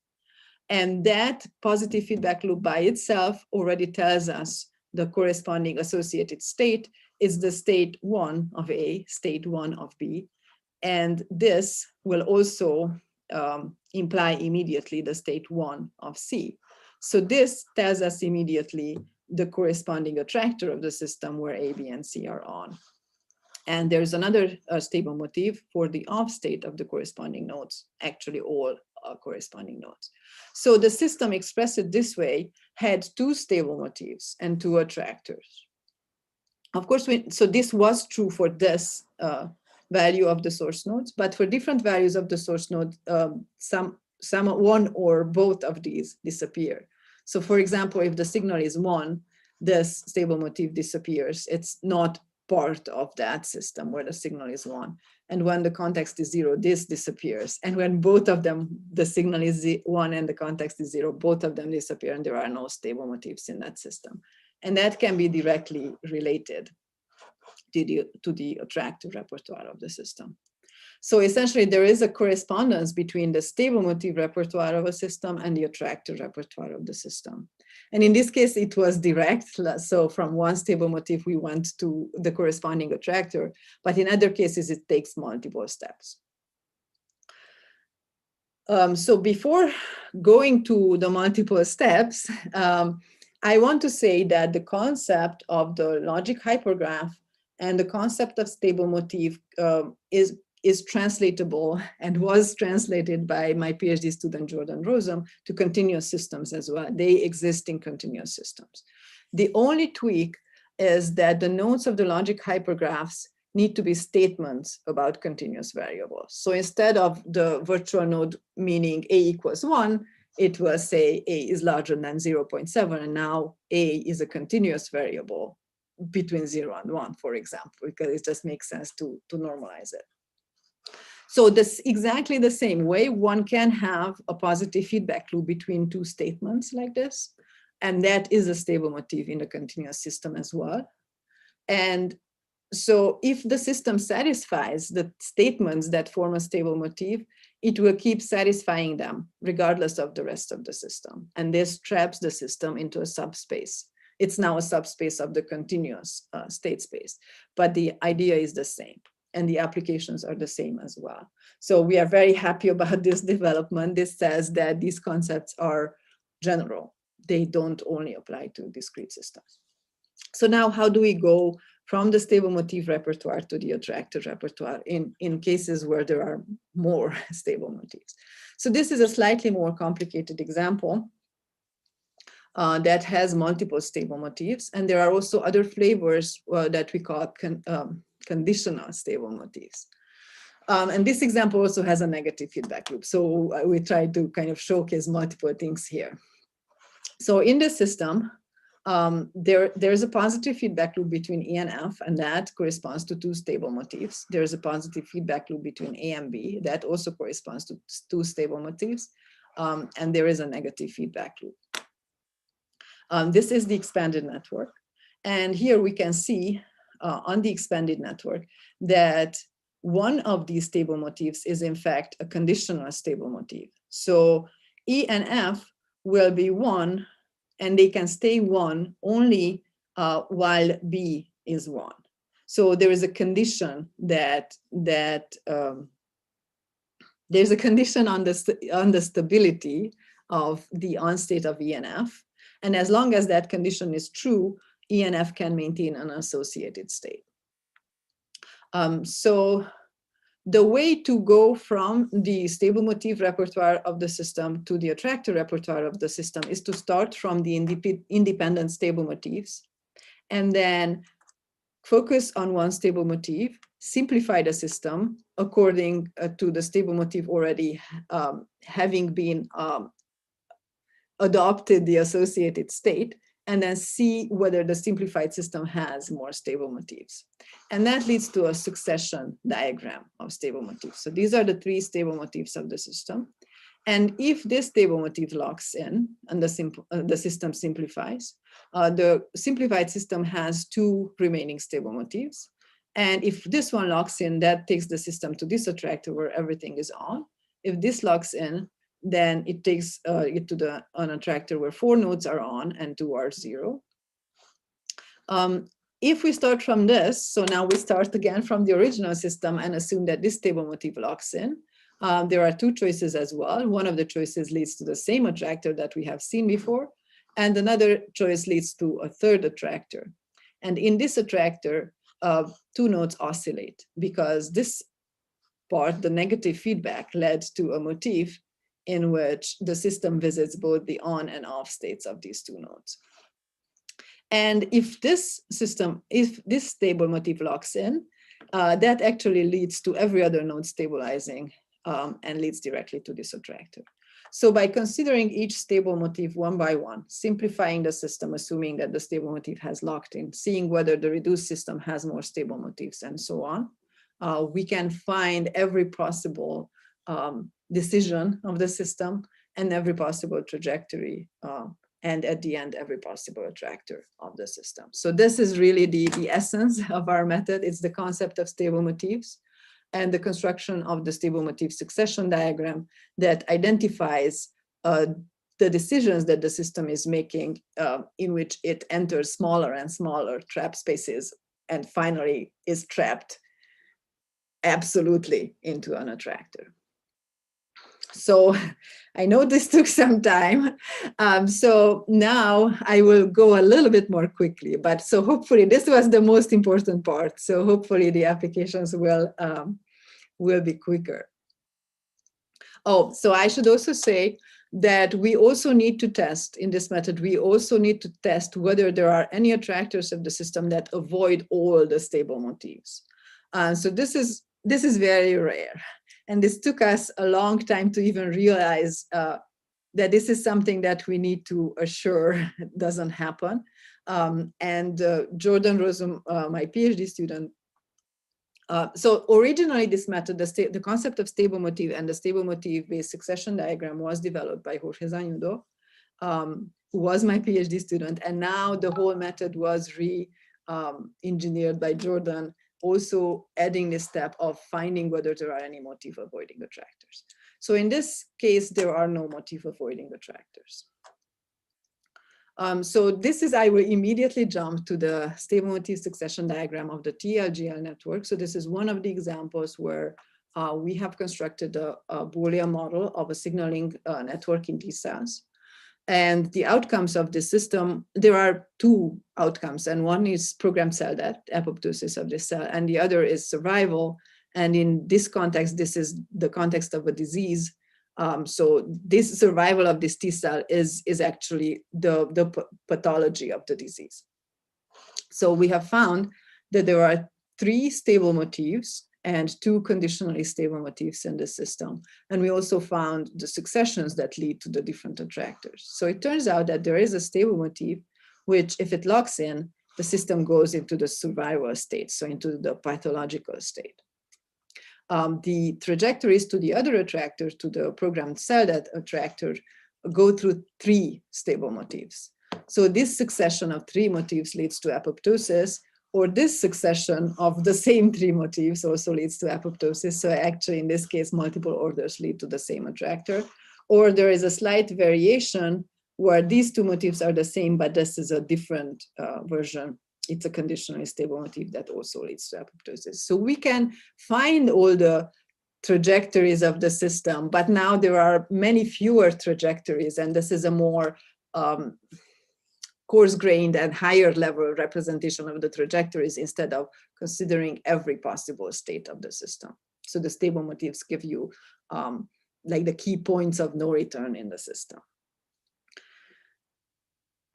And that positive feedback loop by itself already tells us the corresponding associated state is the state 1 of A, state 1 of B. And this will also imply immediately the state 1 of C. So this tells us immediately the corresponding attractor of the system where A, B, and C are on. And there's another stable motif for the off state of the corresponding nodes, actually all corresponding nodes. So the system expressed this way had 2 stable motifs and 2 attractors. Of course, so this was true for this value of the source nodes, but for different values of the source node, one or both of these disappear. So for example, if the signal is 1, this stable motif disappears. It's not part of that system where the signal is 1. And when the context is 0, this disappears. And when both of them, the signal is 1 and the context is 0, both of them disappear and there are no stable motifs in that system. And that can be directly related. to the attractor repertoire of the system. So essentially, there is a correspondence between the stable motif repertoire of a system and the attractor repertoire of the system. And in this case, it was direct. So from one stable motif, we went to the corresponding attractor. But in other cases, it takes multiple steps. So before going to the multiple steps, I want to say that the concept of the logic hypergraph and the concept of stable motif is translatable and was translated by my PhD student, Jordan Rosum, to continuous systems as well. They exist in continuous systems. The only tweak is that the nodes of the logic hypergraphs need to be statements about continuous variables. So instead of the virtual node meaning A equals 1, it will say A is larger than 0.7, and now A is a continuous variable between 0 and 1, for example, because it just makes sense to normalize it. So this exactly the same way, one can have a positive feedback loop between two statements like this, and that is a stable motif in the continuous system as well. And so if the system satisfies the statements that form a stable motif, it will keep satisfying them regardless of the rest of the system. And this traps the system into a subspace. It's now a subspace of the continuous state space, but the idea is the same. And the applications are the same as well. So we are very happy about this development. This says that these concepts are general. They don't only apply to discrete systems. So now how do we go from the stable motif repertoire to the attractor repertoire in cases where there are more stable motifs? So this is a slightly more complicated example that has multiple stable motifs. And there are also other flavors that we call conditional stable motifs. And this example also has a negative feedback loop. So we try to kind of showcase multiple things here. So in the system, there's a positive feedback loop between E and F, and that corresponds to two stable motifs. There's a positive feedback loop between A and B that also corresponds to two stable motifs. And there is a negative feedback loop. This is the expanded network. And here we can see on the expanded network that one of these stable motifs is in fact a conditional stable motif. So E and F will be 1, and they can stay 1 only while B is 1. So there is a condition there's a condition on the stability of the on state of E and F. And as long as that condition is true, E and F can maintain an associated state. So the way to go from the stable motif repertoire of the system to the attractor repertoire of the system is to start from the independent stable motifs and then focus on one stable motif, simplify the system according to the stable motif already having been adopted the associated state, and then see whether the simplified system has more stable motifs. And that leads to a succession diagram of stable motifs. So these are the 3 stable motifs of the system. And if this stable motif locks in and the system simplifies, the simplified system has 2 remaining stable motifs. And if this one locks in, that takes the system to this attractor where everything is on. If this locks in, then it takes it to an attractor where 4 nodes are on and 2 are 0. If we start from this, so now we start again from the original system and assume that this stable motif locks in, there are 2 choices as well. One of the choices leads to the same attractor that we have seen before, and another choice leads to a 3rd attractor. And in this attractor, 2 nodes oscillate because this part, the negative feedback, led to a motif in which the system visits both the on and off states of these 2 nodes. And if this stable motif locks in, that actually leads to every other node stabilizing and leads directly to this attractor. So by considering each stable motif one by one, simplifying the system, assuming that the stable motif has locked in, seeing whether the reduced system has more stable motifs and so on, we can find every possible decision of the system and every possible trajectory and at the end, every possible attractor of the system. So this is really the essence of our method. It's the concept of stable motifs and the construction of the stable motif succession diagram that identifies the decisions that the system is making in which it enters smaller and smaller trap spaces and finally is trapped absolutely into an attractor. So I know this took some time. So now I will go a little bit more quickly, but so hopefully this was the most important part. So hopefully the applications will be quicker. Oh, so I should also say that we also need to test in this method, we also need to test whether there are any attractors of the system that avoid all the stable motifs. So this is very rare. And this took us a long time to even realize that this is something that we need to assure doesn't happen. Jordan Rosen, my PhD student, so originally this method, the concept of stable motif and the stable motif-based succession diagram was developed by Jorge Zanudo, who was my PhD student. And now the whole method was re-engineered by Jordan, also adding the step of finding whether there are any motif avoiding attractors. So in this case, there are no motif avoiding attractors. So this is, I will immediately jump to the stable motif succession diagram of the TLGL network. So this is one of the examples where we have constructed a Boolean model of a signaling network in T cells. And the outcomes of this system, there are two outcomes, and one is programmed cell death, apoptosis of the cell, and the other is survival. And in this context, this is the context of a disease. So this survival of this T cell is actually the pathology of the disease. So we have found that there are 3 stable motifs and 2 conditionally stable motifs in the system. And we also found the successions that lead to the different attractors. So it turns out that there is a stable motif, which if it locks in, the system goes into the survival state, so into the pathological state. The trajectories to the other attractor, to the programmed cell death attractor, go through 3 stable motifs. So this succession of 3 motifs leads to apoptosis, or this succession of the same 3 motifs also leads to apoptosis. So actually, in this case, multiple orders lead to the same attractor. Or there is a slight variation where these 2 motifs are the same, but this is a different version. It's a conditionally stable motif that also leads to apoptosis. So we can find all the trajectories of the system, but now there are many fewer trajectories, and this is a more coarse-grained and higher level representation of the trajectories instead of considering every possible state of the system. So the stable motifs give you like the key points of no return in the system.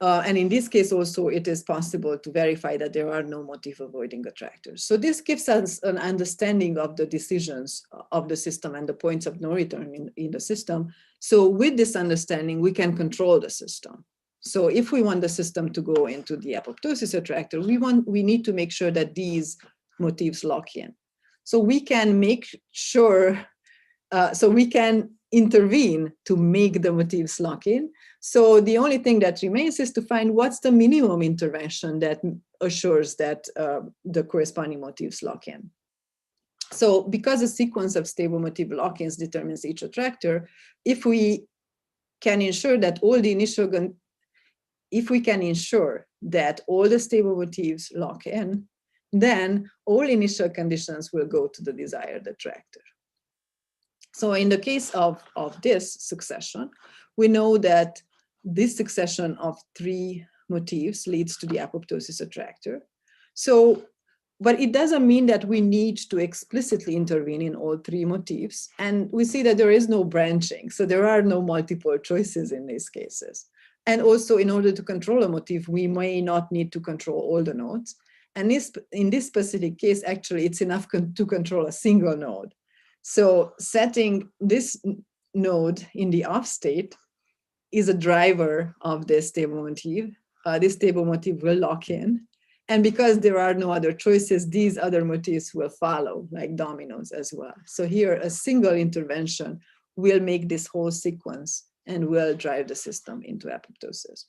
And in this case also, it is possible to verify that there are no motif avoiding attractors. So this gives us an understanding of the decisions of the system and the points of no return in the system. So with this understanding, we can control the system. So if we want the system to go into the apoptosis attractor, we need to make sure that these motifs lock in. So we can make sure, so we can intervene to make the motifs lock in. So the only thing that remains is to find what's the minimum intervention that assures that the corresponding motifs lock in. So because a sequence of stable motif lock-ins determines each attractor, if we can ensure that all the initial, if we can ensure that all the stable motifs lock in, then all initial conditions will go to the desired attractor. So in the case of this succession, we know that this succession of 3 motifs leads to the apoptosis attractor. So, but it doesn't mean that we need to explicitly intervene in all 3 motifs. And we see that there is no branching. So there are no multiple choices in these cases. And also, in order to control a motif, we may not need to control all the nodes. And in this specific case, actually, it's enough to control a single node. So setting this node in the off state is a driver of this stable motif. This stable motif will lock in. And because there are no other choices, these other motifs will follow like dominoes as well. So here, a single intervention will make this whole sequence and will drive the system into apoptosis.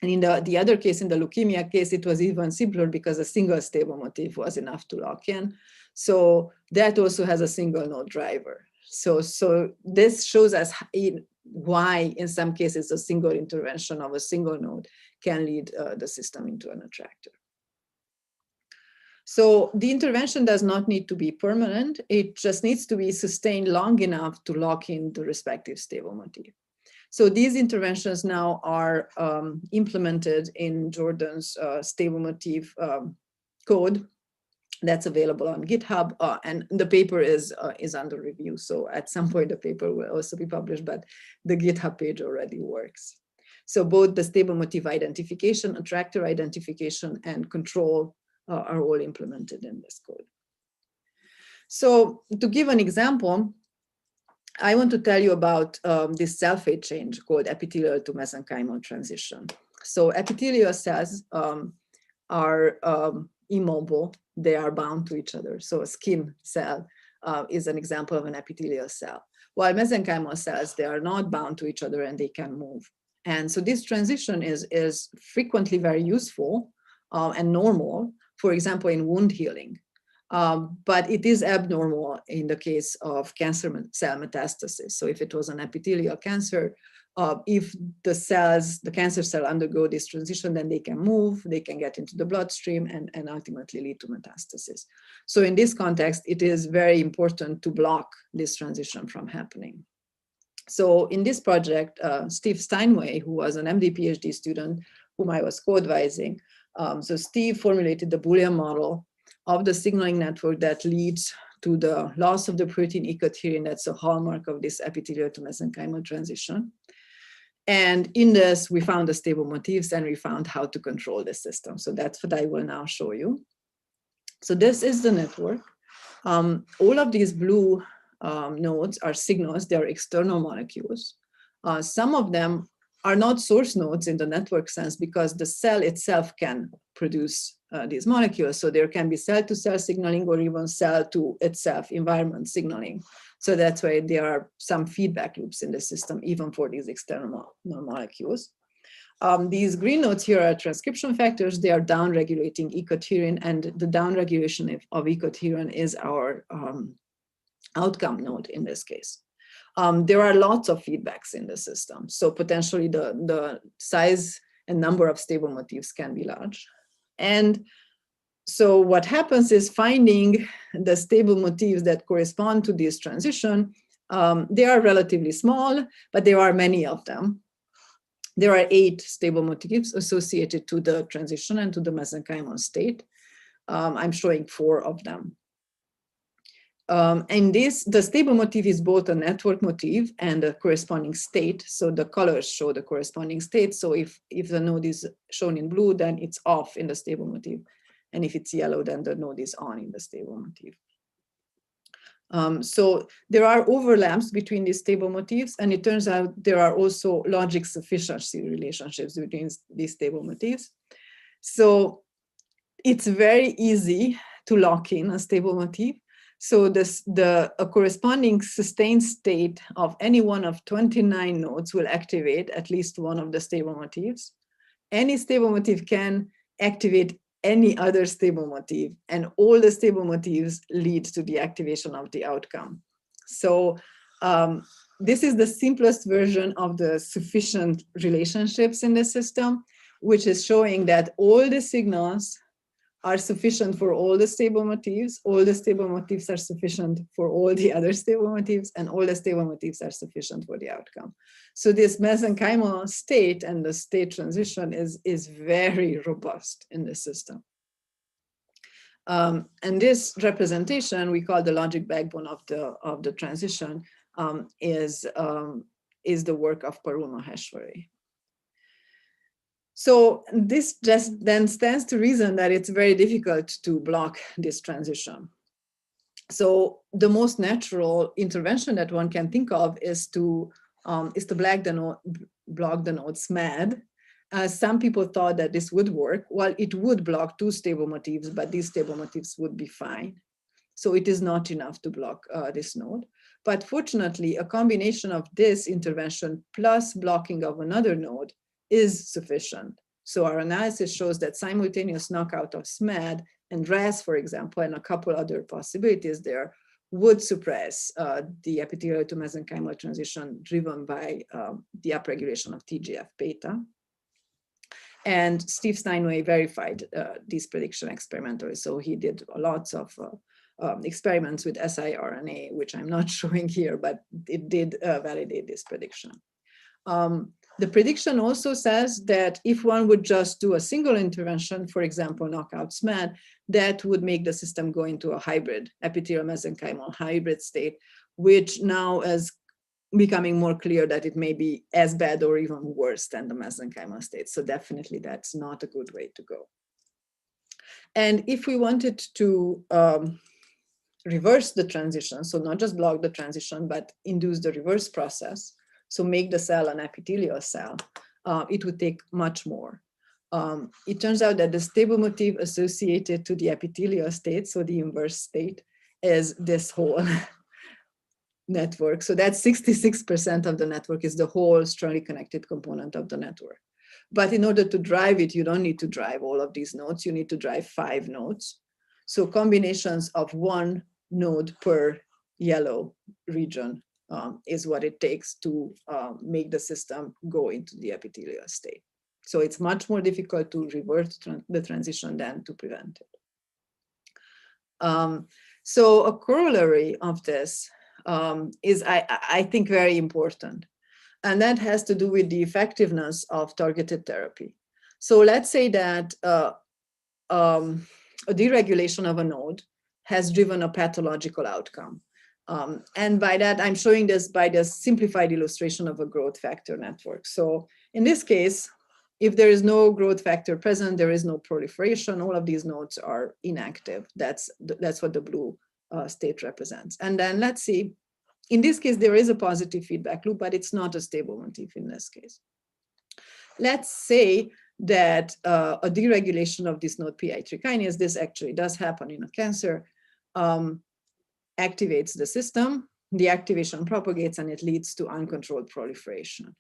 And in the other case, in the leukemia case, it was even simpler because a single stable motif was enough to lock in. So that also has a single node driver. So this shows us why, in some cases, a single intervention of a single node can lead the system into an attractor. So the intervention does not need to be permanent. It just needs to be sustained long enough to lock in the respective stable motif. So these interventions now are implemented in Jordan's stable motif code that's available on GitHub, and the paper is under review. So at some point the paper will also be published, but the GitHub page already works. So both the stable motif identification, attractor identification, and control are all implemented in this code. So to give an example, I want to tell you about this cell fate change called epithelial to mesenchymal transition. So epithelial cells are immobile. They are bound to each other. So a skin cell is an example of an epithelial cell. While mesenchymal cells, they are not bound to each other and they can move. And so this transition is frequently very useful and normal, for example, in wound healing. But it is abnormal in the case of cancer cell metastasis. So if it was an epithelial cancer, if the cancer cell undergo this transition, then they can move, they can get into the bloodstream and ultimately lead to metastasis. So in this context, it is very important to block this transition from happening. So in this project, Steve Steinway, who was an MD PhD student whom I was co-advising, so Steve formulated the Boolean model of the signaling network that leads to the loss of the protein ecotherine. That's a hallmark of this epithelial to mesenchymal transition. And in this, we found the stable motifs and we found how to control the system. So that's what I will now show you. So this is the network. All of these blue nodes are signals. They are external molecules. Some of them are not source nodes in the network sense because the cell itself can produce these molecules. So there can be cell-to-cell signaling or even cell-to-itself environment signaling. So that's why there are some feedback loops in the system, even for these external molecules. These green nodes here are transcription factors. They are down-regulating ecotherine, and the down-regulation of ecotherine is our outcome node in this case. There are lots of feedbacks in the system. So potentially the size and number of stable motifs can be large. And so what happens is finding the stable motifs that correspond to this transition. They are relatively small, but there are many of them. There are 8 stable motifs associated to the transition and to the mesenchymal state. I'm showing 4 of them. And the stable motif is both a network motif and a corresponding state. So the colors show the corresponding state. So if the node is shown in blue, then it's off in the stable motif. And if it's yellow, then the node is on in the stable motif. So there are overlaps between these stable motifs, and it turns out there are also logic sufficiency relationships between these stable motifs. So it's very easy to lock in a stable motif. So a corresponding sustained state of any one of 29 nodes will activate at least one of the stable motifs. Any stable motif can activate any other stable motif, and all the stable motifs lead to the activation of the outcome. So this is the simplest version of the sufficient relationships in the system, which is showing that all the signals are sufficient for all the stable motifs, all the stable motifs are sufficient for all the other stable motifs, and all the stable motifs are sufficient for the outcome. So this mesenchymal state and the state transition is very robust in the system. And this representation we call the logic backbone of the transition is the work of Parul Maheshwari. So this just then stands to reason that it's very difficult to block this transition. So the most natural intervention that one can think of is to block the node SMAD. Some people thought that this would work. Well, it would block 2 stable motifs, but these stable motifs would be fine. So it is not enough to block this node. But fortunately, a combination of this intervention plus blocking of another node is sufficient. So our analysis shows that simultaneous knockout of SMAD and RAS, for example, and a couple other possibilities there would suppress the epithelial to mesenchymal transition driven by the upregulation of TGF-beta. And Steve Steinway verified this prediction experimentally. So he did lots of experiments with siRNA, which I'm not showing here, but it did validate this prediction. The prediction also says that if one would just do a single intervention, for example, knockout SMAD, that would make the system go into a hybrid, epithelial mesenchymal hybrid state, which now is becoming more clear that it may be as bad or even worse than the mesenchymal state. So definitely that's not a good way to go. And if we wanted to reverse the transition, so not just block the transition, but induce the reverse process, so make the cell an epithelial cell, it would take much more. It turns out that the stable motif associated to the epithelial state, so the inverse state, is this whole network. So that's 66% of the network is the whole strongly connected component of the network. But in order to drive it, you don't need to drive all of these nodes. You need to drive 5 nodes. So combinations of 1 node per yellow region is what it takes to make the system go into the epithelial state. So it's much more difficult to reverse the transition than to prevent it. So a corollary of this is, I think, very important. And that has to do with the effectiveness of targeted therapy. So let's say that a deregulation of a node has driven a pathological outcome. And by that, I'm showing this by the simplified illustration of a growth factor network. So in this case, if there is no growth factor present, there is no proliferation. All of these nodes are inactive. That's what the blue state represents. And then let's see, in this case, there is a positive feedback loop, but it's not a stable motif in this case. Let's say that a deregulation of this node PI3 kinase, this actually does happen in a cancer, activates the system, the activation propagates, and it leads to uncontrolled proliferation.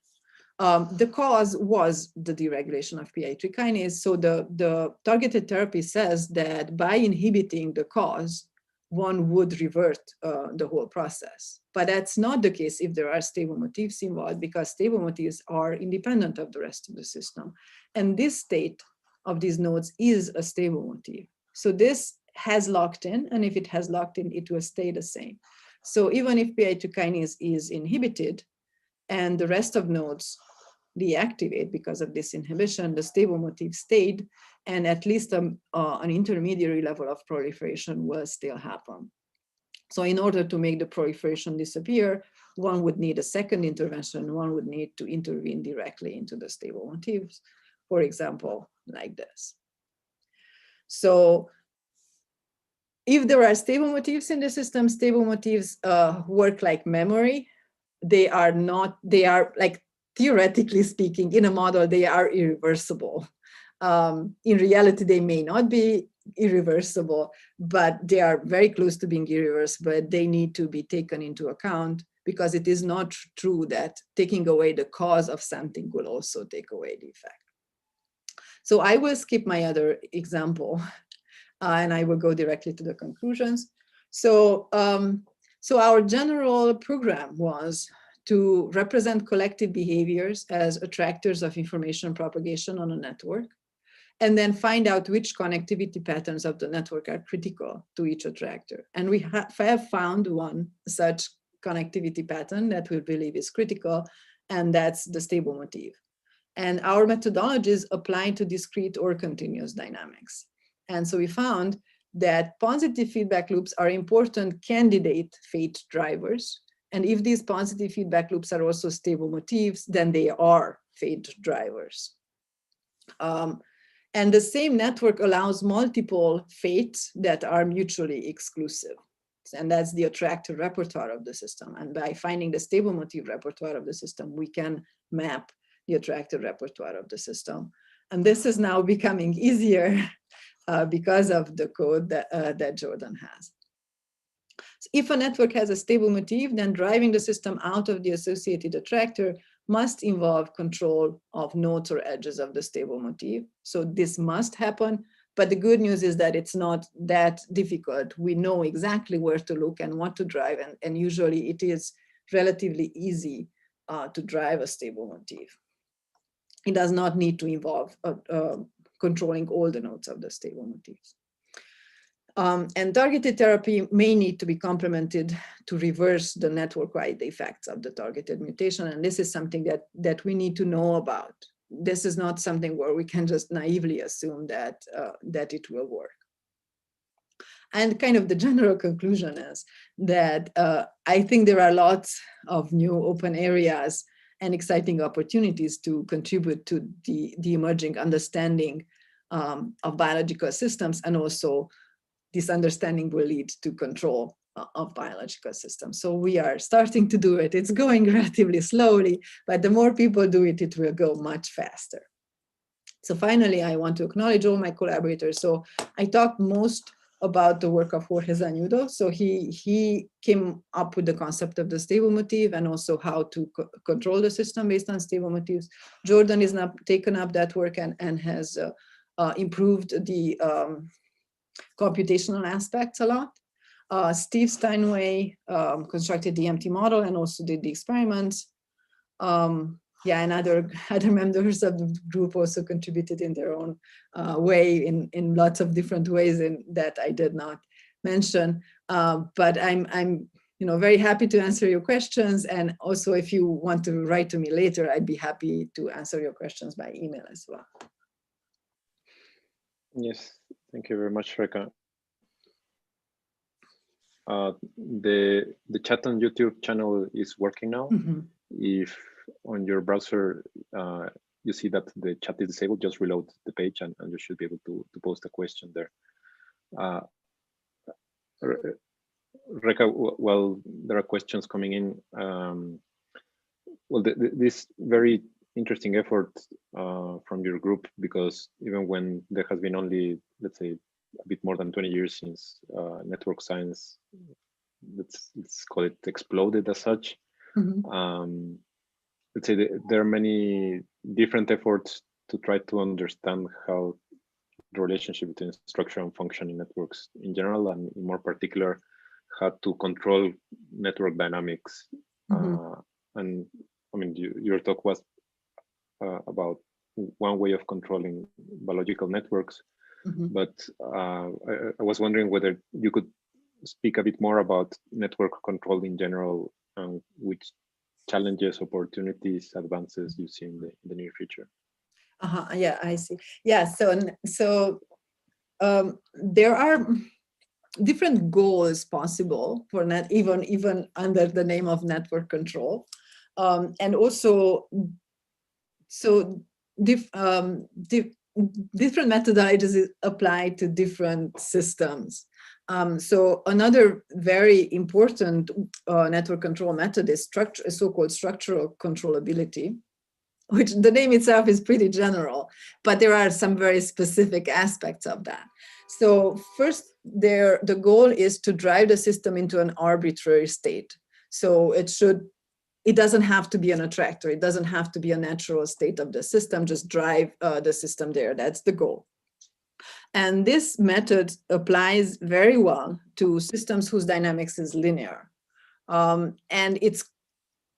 The cause was the deregulation of PI3 kinase. So the targeted therapy says that by inhibiting the cause, one would revert the whole process. But that's not the case if there are stable motifs involved, because stable motifs are independent of the rest of the system. And this state of these nodes is a stable motif. So this has locked in, and if it has locked in, it will stay the same. So even if PI3 kinase is inhibited and the rest of nodes deactivate because of this inhibition, the stable motif stayed, and at least an intermediary level of proliferation will still happen. So in order to make the proliferation disappear, one would need a second intervention. One would need to intervene directly into the stable motifs, for example, like this. So if there are stable motifs in the system, stable motifs work like memory. They are like, theoretically speaking, in a model, they are irreversible. In reality, they may not be irreversible, but they are very close to being irreversible. They need to be taken into account, because it is not true that taking away the cause of something will also take away the effect. So I will skip my other example, and I will go directly to the conclusions. So, so our general program was to represent collective behaviors as attractors of information propagation on a network, and then find out which connectivity patterns of the network are critical to each attractor. And we have found one such connectivity pattern that we believe is critical, and that's the stable motif. And our methodologies apply to discrete or continuous dynamics. And so we found that positive feedback loops are important candidate fate drivers. And if these positive feedback loops are also stable motifs, then they are fate drivers. And the same network allows multiple fates that are mutually exclusive. And that's the attractor repertoire of the system. And by finding the stable motif repertoire of the system, we can map the attractor repertoire of the system. And this is now becoming easier because of the code that Jordan has. So if a network has a stable motif, then driving the system out of the associated attractor must involve control of nodes or edges of the stable motif. So this must happen, but the good news is that it's not that difficult. We know exactly where to look and what to drive, and usually it is relatively easy to drive a stable motif. It does not need to involve controlling all the nodes of the stable motifs. And targeted therapy may need to be complemented to reverse the network-wide effects of the targeted mutation. And this is something that we need to know about. This is not something where we can just naively assume that, that it will work. And kind of the general conclusion is that I think there are lots of new open areas and exciting opportunities to contribute to the emerging understanding of biological systems, and also this understanding will lead to control of biological systems. So we are starting to do it. It's going relatively slowly, but the more people do it, it will go much faster. So finally, I want to acknowledge all my collaborators. So I talked most about the work of Jorge Zanudo. So he came up with the concept of the stable motif and also how to control the system based on stable motifs. Jordan has now taken up that work and has improved the computational aspects a lot. Steve Steinway constructed the empty model and also did the experiments. Yeah, and other members of the group also contributed in their own way, in lots of different ways that I did not mention. But I'm very happy to answer your questions. And also, if you want to write to me later, I'd be happy to answer your questions by email as well. Yes, thank you very much, Reka. The chat on YouTube channel is working now. Mm-hmm. If on your browser you see that the chat is disabled, just reload the page and you should be able to post a question there. Reka, well, there are questions coming in. Well, this very interesting effort from your group, because even when there has been only, let's say, a bit more than 20 years since network science, let's call it, exploded as such. Mm-hmm. Let's say there are many different efforts to try to understand how the relationship between structure and function in networks in general, and in more particular, how to control network dynamics. Mm-hmm. And I mean, your talk was about one way of controlling biological networks, mm-hmm. but I was wondering whether you could speak a bit more about network control in general, and which challenges, opportunities, advances you see in the near future. Yeah, I see. Yeah, so there are different goals possible for even under the name of network control, and also so different methodologies apply to different systems. So another very important network control method is so-called structural controllability, which the name itself is pretty general, but there are some very specific aspects of that. So first, the goal is to drive the system into an arbitrary state. So it doesn't have to be an attractor. It doesn't have to be a natural state of the system. Just drive the system there. That's the goal. And this method applies very well to systems whose dynamics is linear. And it's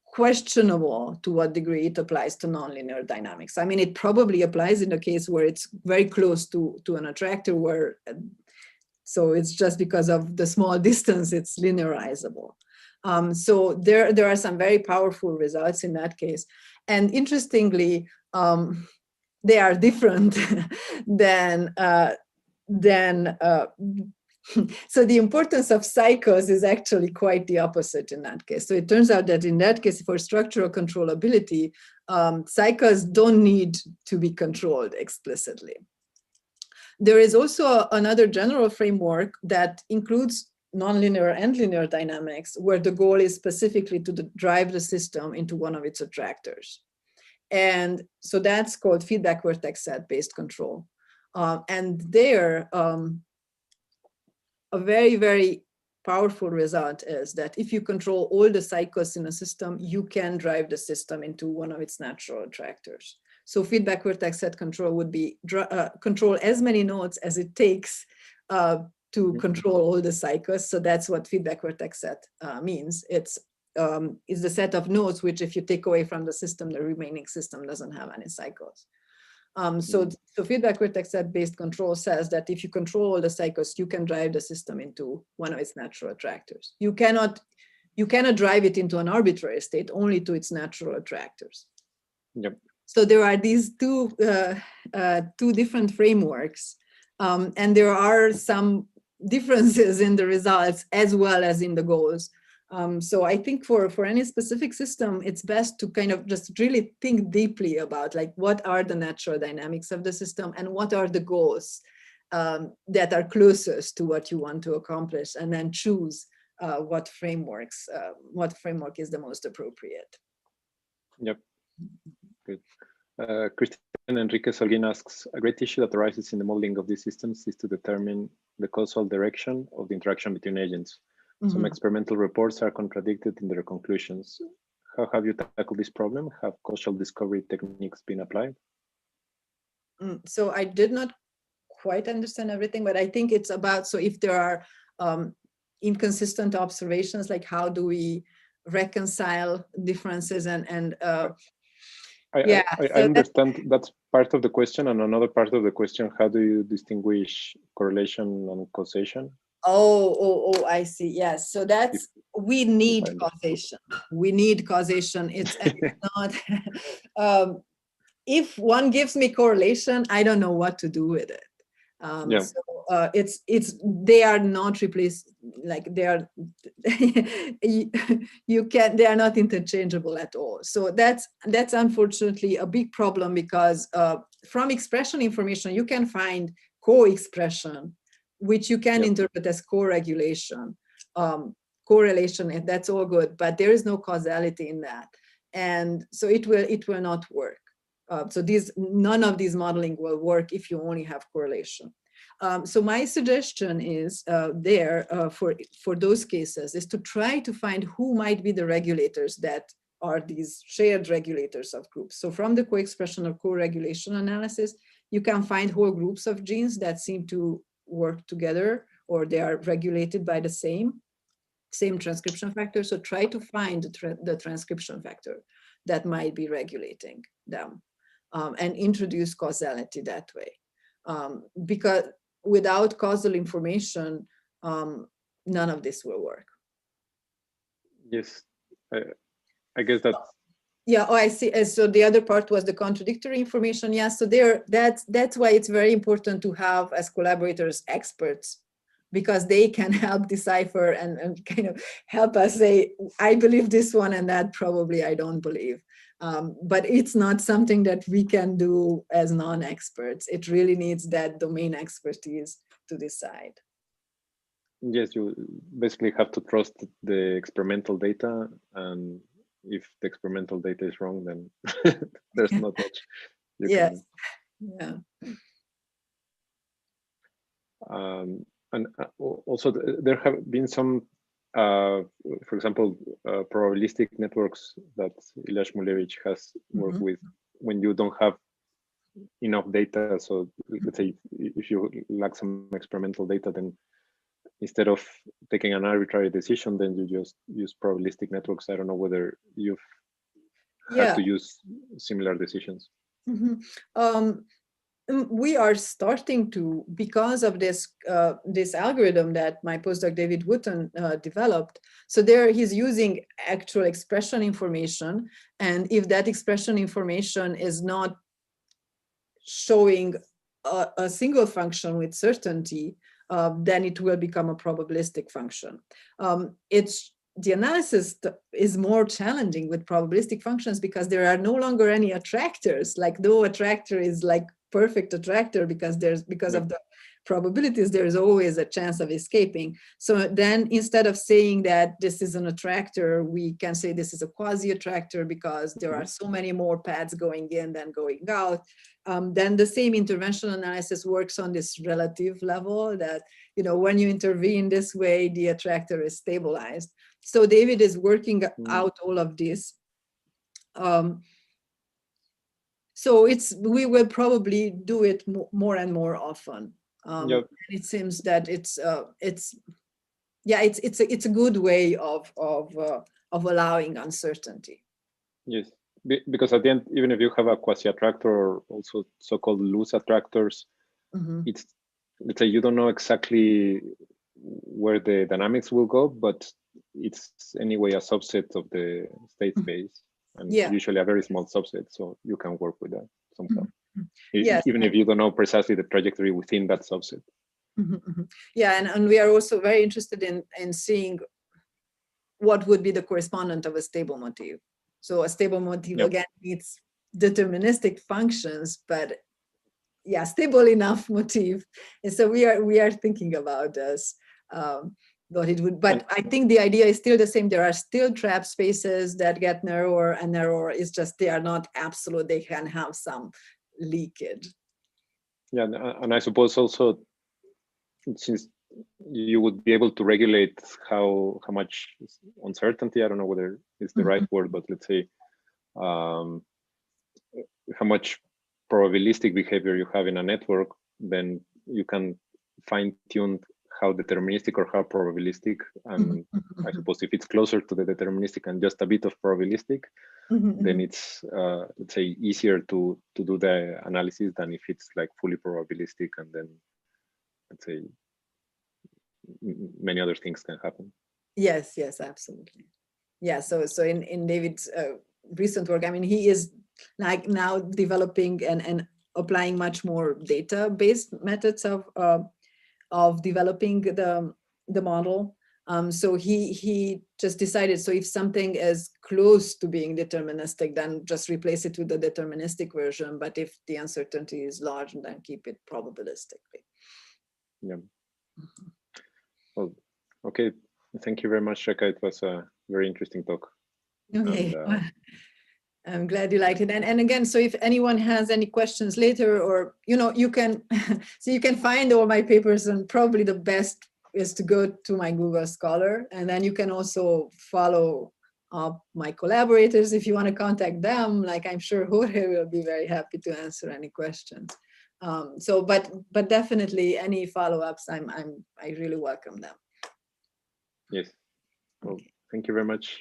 questionable to what degree it applies to nonlinear dynamics. I mean, it probably applies in a case where it's very close to an attractor, so it's just because of the small distance, it's linearizable. So there are some very powerful results in that case. And interestingly, they are different than so the importance of cycles is actually quite the opposite in that case. So it turns out that in that case, for structural controllability, cycles don't need to be controlled explicitly. There is also another general framework that includes nonlinear and linear dynamics, where the goal is specifically to drive the system into one of its attractors. And so that's called feedback vertex set-based control. And there, a very, very powerful result is that if you control all the cycles in a system, you can drive the system into one of its natural attractors. So feedback vertex set control would be control as many nodes as it takes to control all the cycles. So that's what feedback vertex set means. It's the set of nodes which, if you take away from the system, the remaining system doesn't have any cycles. So feedback vertex set based control says that if you control all the cycles, you can drive the system into one of its natural attractors. You cannot drive it into an arbitrary state, only to its natural attractors. Yep. So there are these two different frameworks, and there are some differences in the results as well as in the goals. So I think for any specific system, it's best to kind of just really think deeply about like what are the natural dynamics of the system and what are the goals that are closest to what you want to accomplish, and then choose what framework is the most appropriate. Yep. Good. Christian Enrique Solguin asks, a great issue that arises in the modeling of these systems is to determine the causal direction of the interaction between agents. Some experimental reports are contradicted in their conclusions. How have you tackled this problem? Have causal discovery techniques been applied? So I did not quite understand everything, but I think it's about, so if there are inconsistent observations, like how do we reconcile differences I understand that's part of the question, and another part of the question, how do you distinguish correlation and causation? Oh, I see. Yes. So that's, we need causation. We need causation. It's not, if one gives me correlation, I don't know what to do with it. So they are not replaced, like they are, they are not interchangeable at all. So that's unfortunately a big problem, because from expression information, you can find co-expression, which you can interpret as co-regulation, correlation, and that's all good, but there is no causality in that. And so it will not work. So none of these modeling will work if you only have correlation. So my suggestion is for those cases is to try to find who might be the regulators that are these shared regulators of groups. So from the co-expression or co-regulation analysis, you can find whole groups of genes that seem to work together, or they are regulated by the same transcription factor. So try to find the transcription factor that might be regulating them, and introduce causality that way. Because without causal information, none of this will work. Yes, I guess that's... Yeah, oh, I see. So the other part was the contradictory information. Yeah, so that's why it's very important to have as collaborators experts, because they can help decipher and kind of help us say, I believe this one and that probably I don't believe. But it's not something that we can do as non-experts. It really needs that domain expertise to decide. Yes, you basically have to trust the experimental data, and if the experimental data is wrong, then there's not much you can. Yeah. And also there have been some, for example, probabilistic networks that Ilya Shmulevich has worked with when you don't have enough data. So let's say if you lack some experimental data, then instead of taking an arbitrary decision, then you just use probabilistic networks. I don't know whether you've had to use similar decisions. We are starting to, because of this this algorithm that my postdoc David Wooten developed. So there he's using actual expression information, and if that expression information is not showing a single function with certainty, then it will become a probabilistic function. The analysis is more challenging with probabilistic functions because there are no longer any attractors. Like no attractor is like perfect attractor because of the probabilities, there's always a chance of escaping. So then instead of saying that this is an attractor, we can say this is a quasi-attractor because there are so many more paths going in than going out. Then the same interventional analysis works on this relative level that, you know, when you intervene this way, the attractor is stabilized. So David is working out all of this. So we will probably do it more and more often. Yep. It seems that it's a good way of allowing uncertainty. Yes, because at the end, even if you have a quasi-attractor or also so-called loose attractors, it's, let's say, you don't know exactly where the dynamics will go, but it's anyway a subset of the state space, and usually a very small subset, so you can work with that somehow. Yes, even if you don't know precisely the trajectory within that subset. Yeah, and we are also very interested in seeing what would be the correspondent of a stable motif. So a stable motif, again, needs deterministic functions, but yeah, stable enough motif. And so we are thinking about this. What it would, but I think the idea is still the same. There are still trap spaces that get narrower and narrower. It's just they are not absolute. They can have some leakage. Yeah, and I suppose also, since you would be able to regulate how much uncertainty, I don't know whether it's the right word, but let's say how much probabilistic behavior you have in a network, then you can fine tune how deterministic or how probabilistic. And I suppose if it's closer to the deterministic and just a bit of probabilistic, then it's let's say easier to do the analysis than if it's like fully probabilistic, and then let's say many other things can happen. Yes, absolutely. Yeah, so in David's recent work, I mean, he is like now developing and applying much more data-based methods of developing the model. So he just decided, so if something is close to being deterministic, then just replace it with the deterministic version. But if the uncertainty is large, then keep it probabilistically. Yeah. Well, okay. Thank you very much, Reka. It was a very interesting talk. Okay. And, I'm glad you liked it. And again, so if anyone has any questions later, or, you know, you can, so you can find all my papers, and probably the best is to go to my Google Scholar. And then you can also follow up my collaborators if you want to contact them. Like, I'm sure Jorge will be very happy to answer any questions. So, but definitely any follow-ups, I really welcome them. Yes. Well, thank you very much.